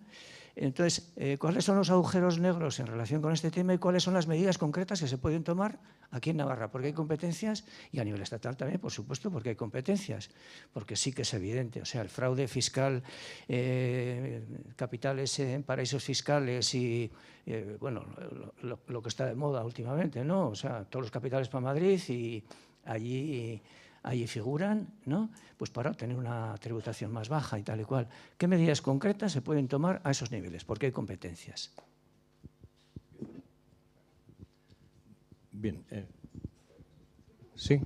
Entonces, ¿cuáles son los agujeros negros en relación con este tema y cuáles son las medidas concretas que se pueden tomar aquí en Navarra? Porque hay competencias y a nivel estatal también, por supuesto, porque hay competencias, porque sí que es evidente. O sea, el fraude fiscal, capitales en paraísos fiscales y, bueno, lo que está de moda últimamente, ¿no? O sea, todos los capitales para Madrid y allí figuran, ¿no? Pues para obtener una tributación más baja y tal y cual. ¿Qué medidas concretas se pueden tomar a esos niveles? Porque hay competencias. Bien. Sí.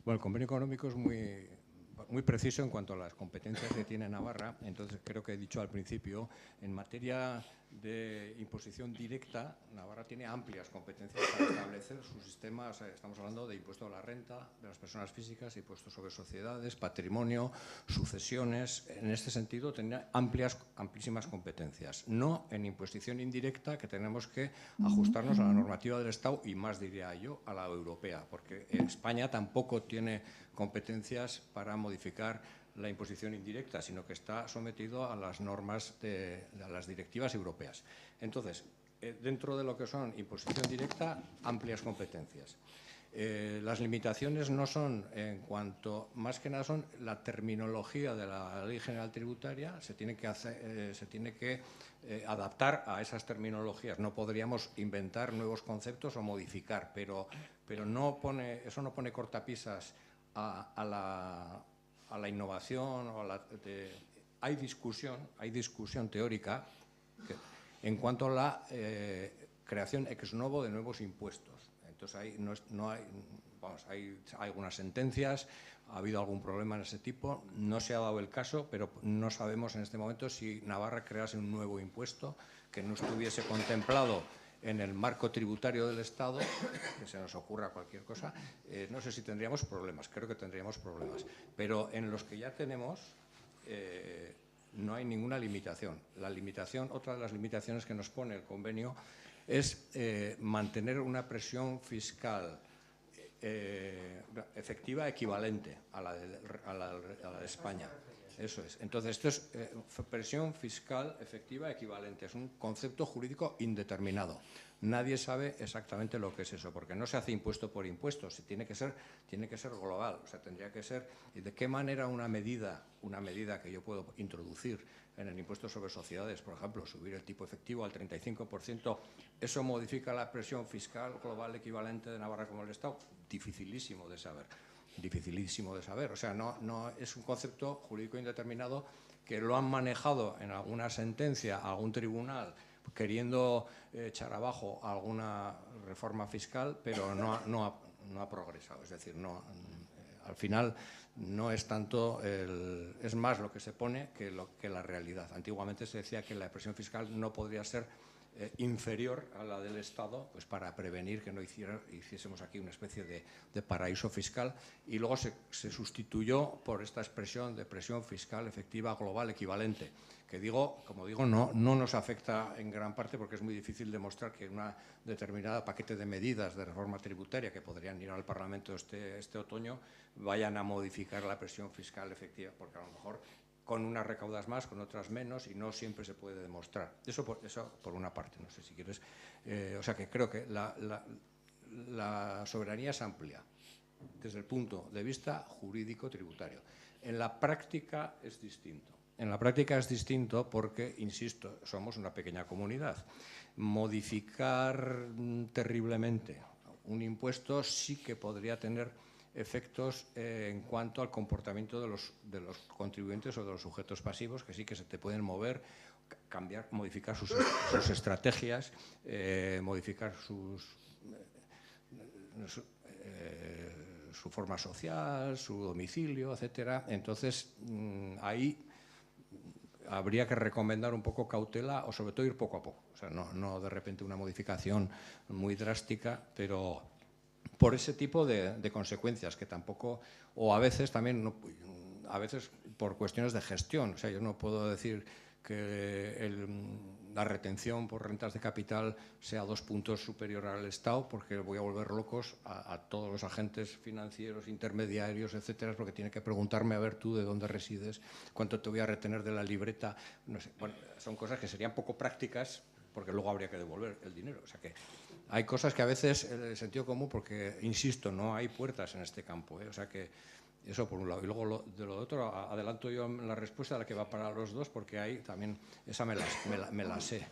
Bueno, el convenio económico es muy preciso en cuanto a las competencias que tiene Navarra. Entonces, creo que he dicho al principio, en materia de imposición directa, Navarra tiene amplias competencias para establecer su sistema. O sea, estamos hablando de impuesto a la renta de las personas físicas, impuestos sobre sociedades, patrimonio, sucesiones. En este sentido, tenía amplísimas competencias. No en imposición indirecta, que tenemos que ajustarnos a la normativa del Estado y más, diría yo, a la europea, porque España tampoco tiene competencias para modificar la imposición indirecta, sino que está sometido a las normas de las directivas europeas. Entonces, dentro de lo que son imposición directa, amplias competencias. Las limitaciones no son, en cuanto, más que nada son la terminología de la Ley General Tributaria, se tiene que adaptar a esas terminologías. No podríamos inventar nuevos conceptos o modificar, pero eso no pone cortapisas a la innovación. Hay discusión teórica en cuanto a la creación ex novo de nuevos impuestos. Entonces ahí no hay, vamos, hay algunas sentencias, ha habido algún problema en ese tipo, no se ha dado el caso, pero no sabemos en este momento si Navarra crease un nuevo impuesto que no estuviese contemplado en el marco tributario del Estado, que se nos ocurra cualquier cosa, no sé si tendríamos problemas, creo que tendríamos problemas. Pero en los que ya tenemos no hay ninguna limitación. La limitación, otra de las limitaciones que nos pone el convenio es mantener una presión fiscal efectiva equivalente a la de España. Eso es. Entonces, esto es presión fiscal efectiva equivalente. Es un concepto jurídico indeterminado. Nadie sabe exactamente lo que es eso, porque no se hace impuesto por impuesto. Tiene que ser global. O sea, tendría que ser. ¿Y de qué manera una medida que yo puedo introducir en el impuesto sobre sociedades, por ejemplo, subir el tipo efectivo al 35%, eso modifica la presión fiscal global equivalente de Navarra como el Estado? Dificilísimo de saber. Dificilísimo de saber. O sea, no es un concepto jurídico indeterminado que lo han manejado en alguna sentencia, algún tribunal, queriendo echar abajo alguna reforma fiscal, pero no ha progresado. Es decir, al final no es tanto, es más lo que se pone que la realidad. Antiguamente se decía que la presión fiscal no podría ser inferior a la del Estado, pues para prevenir que no hiciésemos aquí una especie de paraíso fiscal, y luego se sustituyó por esta expresión de presión fiscal efectiva global equivalente, que como digo, no nos afecta en gran parte porque es muy difícil demostrar que una determinada paquete de medidas de reforma tributaria que podrían ir al Parlamento este otoño vayan a modificar la presión fiscal efectiva, porque a lo mejor con unas recaudas más, con otras menos, y no siempre se puede demostrar. Eso por una parte, no sé si quieres. O sea que creo que la soberanía es amplia desde el punto de vista jurídico-tributario. En la práctica es distinto. En la práctica es distinto porque, insisto, somos una pequeña comunidad. Modificar terriblemente un impuesto sí que podría tener efectos en cuanto al comportamiento de los contribuyentes o de los sujetos pasivos, que sí que se te pueden mover, cambiar, modificar sus estrategias, modificar su forma social, su domicilio, etcétera. Entonces, ahí habría que recomendar un poco cautela o sobre todo ir poco a poco. O sea, no de repente una modificación muy drástica, pero por ese tipo de consecuencias que tampoco, o a veces también, a veces por cuestiones de gestión. O sea, yo no puedo decir que la retención por rentas de capital sea 2 puntos superior al Estado, porque voy a volver locos a todos los agentes financieros, intermediarios, etcétera, porque tiene que preguntarme, a ver tú de dónde resides, cuánto te voy a retener de la libreta, no sé. Bueno, son cosas que serían poco prácticas, porque luego habría que devolver el dinero. O sea que hay cosas que a veces el sentido común, porque, insisto, no hay puertas en este campo, O sea que eso por un lado. Y luego de lo otro, adelanto yo la respuesta a la que va para los dos, porque ahí también, esa me la sé.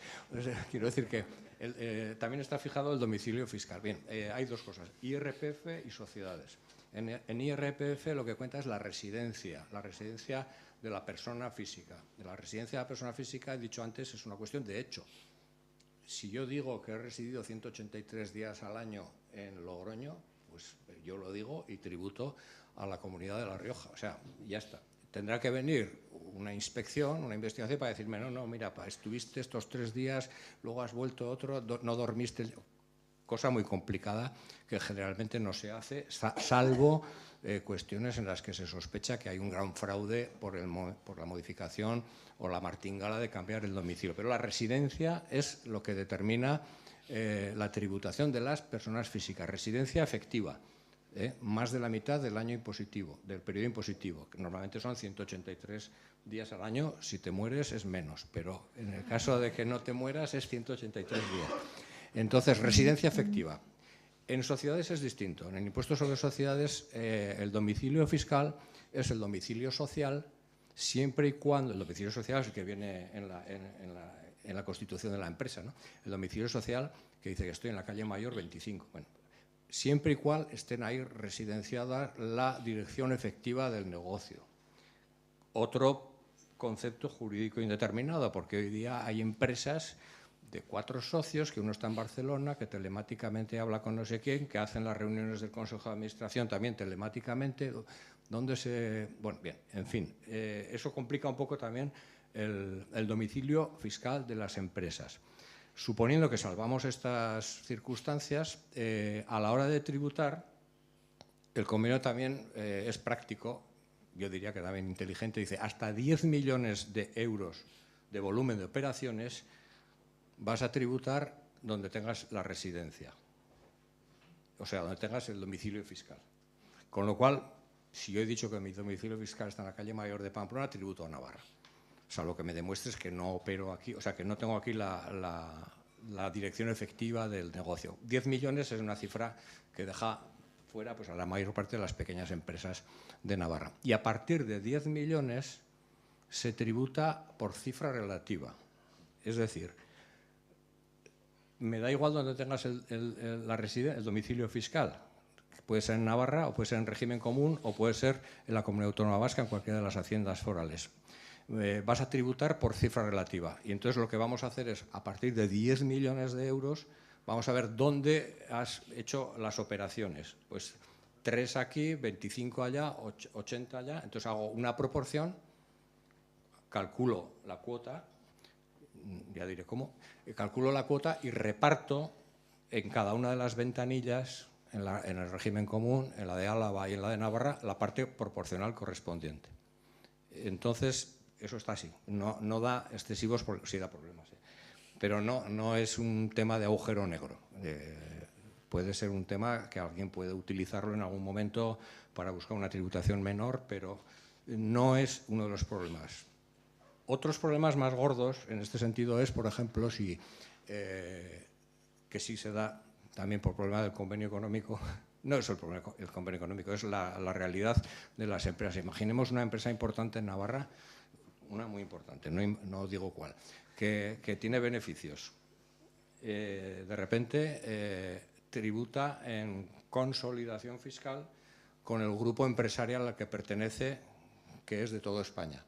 Quiero decir que también está fijado el domicilio fiscal. Bien, hay dos cosas, IRPF y sociedades. En IRPF lo que cuenta es la residencia de la persona física. De la residencia de la persona física, he dicho antes, es una cuestión de hecho. Si yo digo que he residido 183 días al año en Logroño, pues yo lo digo y tributo a la Comunidad de La Rioja. O sea, ya está. Tendrá que venir una inspección, una investigación para decirme, no, mira, estuviste estos 3 días, luego has vuelto otro, no dormiste. Cosa muy complicada que generalmente no se hace, salvo cuestiones en las que se sospecha que hay un gran fraude por la modificación o la martingala de cambiar el domicilio. Pero la residencia es lo que determina la tributación de las personas físicas. Residencia efectiva, más de la mitad del año impositivo, del periodo impositivo, que normalmente son 183 días al año. Si te mueres es menos, pero en el caso de que no te mueras es 183 días. Entonces, residencia efectiva. En sociedades es distinto. En el impuesto sobre sociedades, el domicilio fiscal es el domicilio social, siempre y cuando el domicilio social es el que viene en la constitución de la empresa, ¿no? El domicilio social que dice que estoy en la calle Mayor 25. Bueno, siempre y cuando estén ahí residenciada la dirección efectiva del negocio. Otro concepto jurídico indeterminado, porque hoy día hay empresas de 4 socios, que uno está en Barcelona, que telemáticamente habla con no sé quién, que hacen las reuniones del Consejo de Administración también telemáticamente, donde se... Bueno, bien, en fin, eso complica un poco también el domicilio fiscal de las empresas. Suponiendo que salvamos estas circunstancias, a la hora de tributar, el convenio también es práctico, yo diría que también inteligente, dice hasta 10 millones de euros de volumen de operaciones vas a tributar donde tengas la residencia, o sea, donde tengas el domicilio fiscal. Con lo cual, si yo he dicho que mi domicilio fiscal está en la calle Mayor de Pamplona, tributo a Navarra. Salvo que me demuestres que no opero aquí, o sea, que no tengo aquí la dirección efectiva del negocio. 10 millones es una cifra que deja fuera pues, a la mayor parte de las pequeñas empresas de Navarra. Y a partir de 10 millones se tributa por cifra relativa. Es decir, me da igual donde tengas el domicilio fiscal. Puede ser en Navarra, o puede ser en régimen común, o puede ser en la Comunidad Autónoma Vasca, en cualquiera de las haciendas forales. Vas a tributar por cifra relativa. Y entonces lo que vamos a hacer es, a partir de 10 millones de euros, vamos a ver dónde has hecho las operaciones. Pues 3 aquí, 25 allá, 80 allá. Entonces hago una proporción, calculo la cuota, ya diré cómo, calculo la cuota y reparto en cada una de las ventanillas, en el régimen común, en la de Álava y en la de Navarra, la parte proporcional correspondiente. Entonces, eso está así. No da excesivos, sí da problemas, pero no es un tema de agujero negro. Puede ser un tema que alguien puede utilizarlo en algún momento para buscar una tributación menor, pero no es uno de los problemas. Otros problemas más gordos en este sentido es, por ejemplo, que sí se da también por problema del convenio económico. No es el problema del convenio económico, es la realidad de las empresas. Imaginemos una empresa importante en Navarra, una muy importante, no digo cuál, que tiene beneficios. De repente tributa en consolidación fiscal con el grupo empresarial al que pertenece, que es de toda España.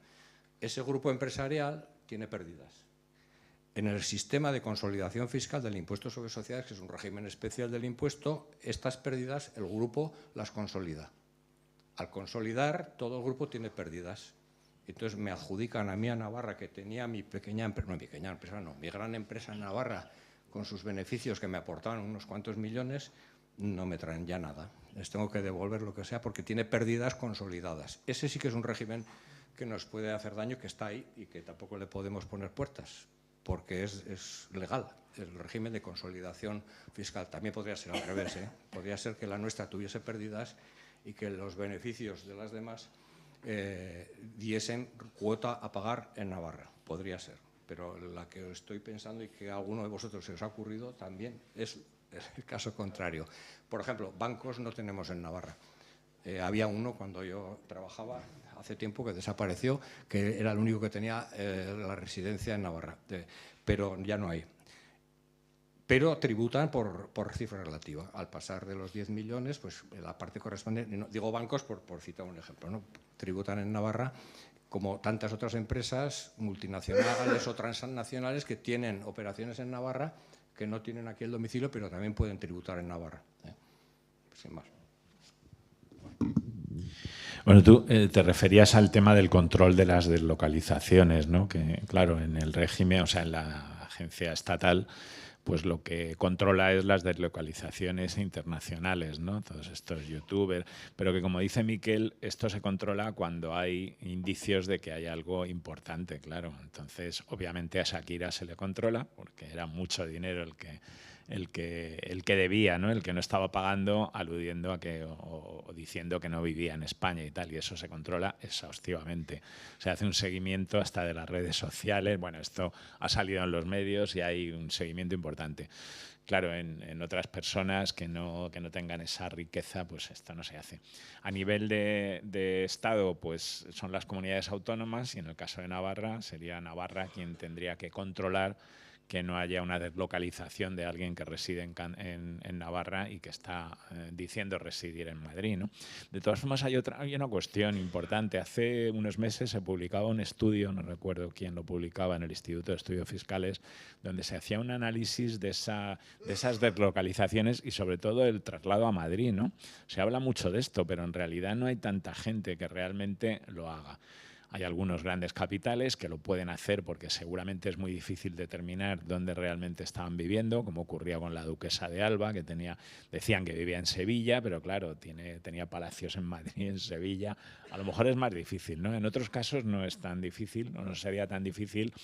Ese grupo empresarial tiene pérdidas. En el sistema de consolidación fiscal del impuesto sobre sociedades, que es un régimen especial del impuesto, estas pérdidas el grupo las consolida. Al consolidar, todo el grupo tiene pérdidas. Entonces me adjudican a mí a Navarra, que tenía mi pequeña empresa, mi gran empresa en Navarra, con sus beneficios que me aportaban unos cuantos millones, no me traen ya nada. Les tengo que devolver lo que sea porque tiene pérdidas consolidadas. Ese sí que es un régimen que nos puede hacer daño, que está ahí y que tampoco le podemos poner puertas, porque es legal, el régimen de consolidación fiscal. También podría ser al revés, podría ser que la nuestra tuviese pérdidas y que los beneficios de las demás diesen cuota a pagar en Navarra. Podría ser, pero la que estoy pensando y que a alguno de vosotros se os ha ocurrido también es el caso contrario. Por ejemplo, bancos no tenemos en Navarra. Había uno cuando yo trabajaba hace tiempo que desapareció, que era el único que tenía la residencia en Navarra, pero ya no hay. Pero tributan por cifra relativa. Al pasar de los 10 millones, pues la parte correspondiente, no, digo bancos por citar un ejemplo, ¿no? Tributan en Navarra como tantas otras empresas multinacionales o transnacionales que tienen operaciones en Navarra, que no tienen aquí el domicilio, pero también pueden tributar en Navarra. Sin más. Bueno, tú te referías al tema del control de las deslocalizaciones, ¿no? Que, claro, en el régimen, o sea, en la agencia estatal, pues lo que controla es las deslocalizaciones internacionales, ¿no? Todos estos youtubers, pero que, como dice Miquel, esto se controla cuando hay indicios de que hay algo importante, claro. Entonces, obviamente a Shakira se le controla, porque era mucho dinero el que debía, ¿no? El que no estaba pagando, aludiendo a que o diciendo que no vivía en España y tal, y eso se controla exhaustivamente. Se hace un seguimiento hasta de las redes sociales. Bueno, esto ha salido en los medios y hay un seguimiento importante. Claro, en otras personas que no tengan esa riqueza, pues esto no se hace. A nivel de Estado, pues son las comunidades autónomas, y en el caso de Navarra sería Navarra quien tendría que controlar que no haya una deslocalización de alguien que reside en Navarra y que está diciendo residir en Madrid, ¿no? De todas formas, hay una cuestión importante. Hace unos meses se publicaba un estudio, no recuerdo quién lo publicaba, en el Instituto de Estudios Fiscales, donde se hacía un análisis de esas deslocalizaciones y sobre todo el traslado a Madrid, ¿no? Se habla mucho de esto, pero en realidad no hay tanta gente que realmente lo haga. Hay algunos grandes capitales que lo pueden hacer porque seguramente es muy difícil determinar dónde realmente estaban viviendo, como ocurría con la duquesa de Alba, que decían que vivía en Sevilla, pero claro, tenía palacios en Madrid y en Sevilla. A lo mejor es más difícil, ¿no? En otros casos no es tan difícil, no sería tan difícil.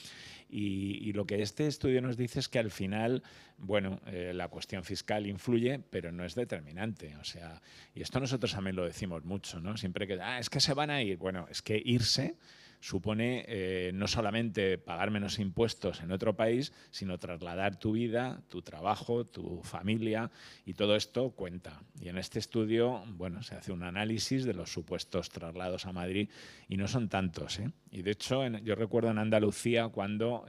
Y lo que este estudio nos dice es que al final, bueno, la cuestión fiscal influye, pero no es determinante. O sea, y esto nosotros también lo decimos mucho, ¿no? Siempre que, es que se van a ir. Bueno, es que irse supone no solamente pagar menos impuestos en otro país, sino trasladar tu vida, tu trabajo, tu familia, y todo esto cuenta. Y en este estudio, bueno, se hace un análisis de los supuestos traslados a Madrid y no son tantos, ¿eh? Y de hecho, yo recuerdo en Andalucía cuando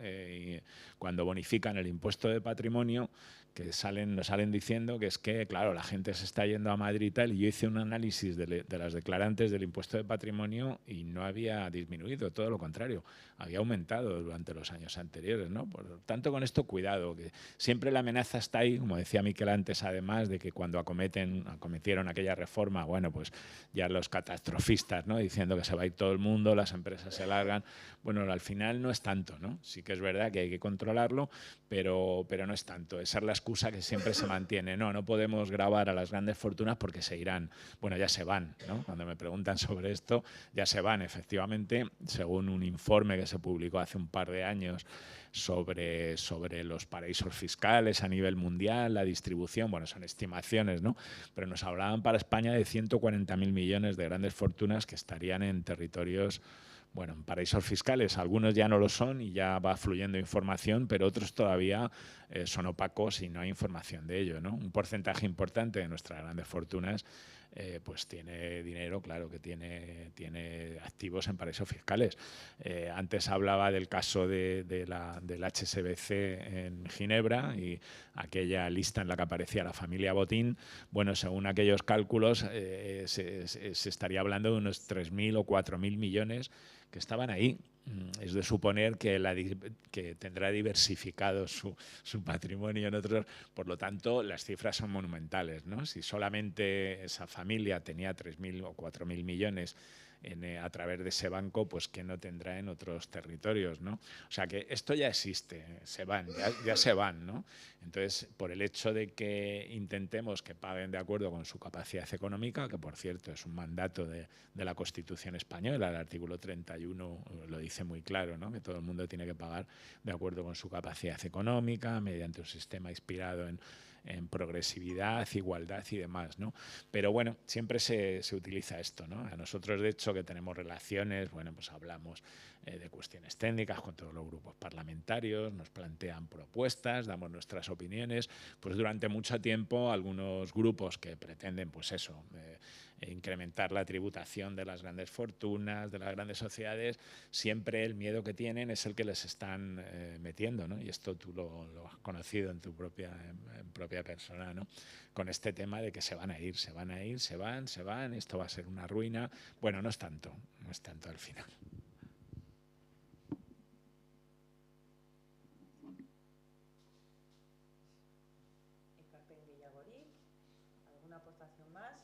bonifican el impuesto de patrimonio, que nos salen diciendo que es que, claro, la gente se está yendo a Madrid y tal, y yo hice un análisis de las declarantes del impuesto de patrimonio y no había disminuido, todo lo contrario, había aumentado durante los años anteriores, ¿no? Por tanto, con esto cuidado, que siempre la amenaza está ahí, como decía Miquel antes, además, de que cuando acometieron aquella reforma, bueno, pues ya los catastrofistas, ¿no? Diciendo que se va a ir todo el mundo, las empresas se largan. Bueno, al final no es tanto, ¿no? Sí que es verdad que hay que controlarlo, pero no es tanto. Esa es la excusa que siempre se mantiene. No podemos gravar a las grandes fortunas porque se irán. Bueno, ya se van, ¿no? Cuando me preguntan sobre esto, ya se van. Efectivamente, según un informe que se publicó hace un par de años sobre los paraísos fiscales a nivel mundial, la distribución, bueno, son estimaciones, ¿no? Pero nos hablaban para España de 140.000 millones de grandes fortunas que estarían en territorios, bueno, en paraísos fiscales. Algunos ya no lo son y ya va fluyendo información, pero otros todavía son opacos y no hay información de ello, ¿no? Un porcentaje importante de nuestras grandes fortunas pues tiene dinero, claro, que tiene activos en paraísos fiscales. Antes hablaba del caso del HSBC en Ginebra y aquella lista en la que aparecía la familia Botín. Bueno, según aquellos cálculos, se estaría hablando de unos 3.000 o 4.000 millones que estaban ahí. Es de suponer que tendrá diversificado su patrimonio en otros. Por lo tanto, las cifras son monumentales, ¿no? Si solamente esa familia tenía 3.000 o 4.000 millones a través de ese banco, pues que no tendrá en otros territorios, ¿no? O sea que esto ya existe, se van, ya se van, ¿no? Entonces, por el hecho de que intentemos que paguen de acuerdo con su capacidad económica, que por cierto es un mandato de la Constitución española, el artículo 31 lo dice muy claro, ¿no? Que todo el mundo tiene que pagar de acuerdo con su capacidad económica, mediante un sistema inspirado en progresividad, igualdad y demás, ¿no? Pero bueno, siempre se utiliza esto, ¿no? A nosotros, de hecho, que tenemos relaciones, bueno, pues hablamos de cuestiones técnicas con todos los grupos parlamentarios, nos plantean propuestas, damos nuestras opiniones. Pues durante mucho tiempo algunos grupos que pretenden, pues eso, incrementar la tributación de las grandes fortunas, de las grandes sociedades, siempre el miedo que tienen es el que les están metiendo, ¿no? Y esto tú lo has conocido en tu propia persona, ¿no? Con este tema de que se van, esto va a ser una ruina. Bueno, no es tanto al final. ¿Alguna aportación más?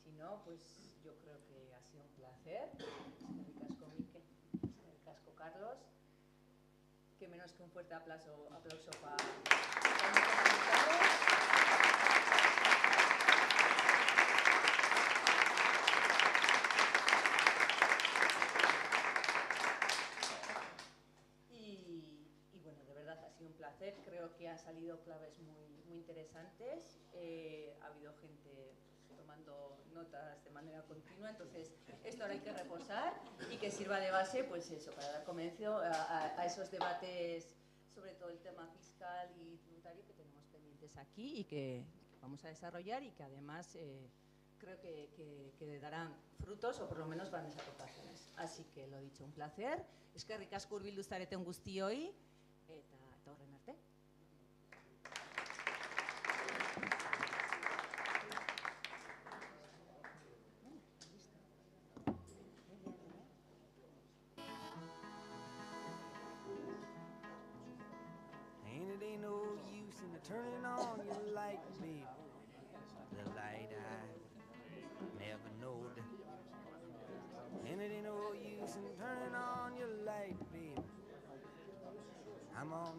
Si no, pues yo creo que ha sido un placer. Eskerrik asko, Mikel. Eskerrik asko, Carlos. Que menos que un fuerte aplauso para y bueno, de verdad ha sido un placer. Creo que han salido claves muy interesantes. Ha habido gente tomando notas de manera continua, entonces esto ahora hay que reposar y que sirva de base, pues eso, para dar comienzo a esos debates sobre todo el tema fiscal y tributario que tenemos pendientes aquí y que vamos a desarrollar y que además creo que darán frutos o por lo menos grandes aportaciones. Así que lo dicho, un placer. Eskerrik asko hurbildu zareten guztioi eta use in turning on your light, babe. The light I never knowed. And it ain't no use in turning on your light, babe. I'm on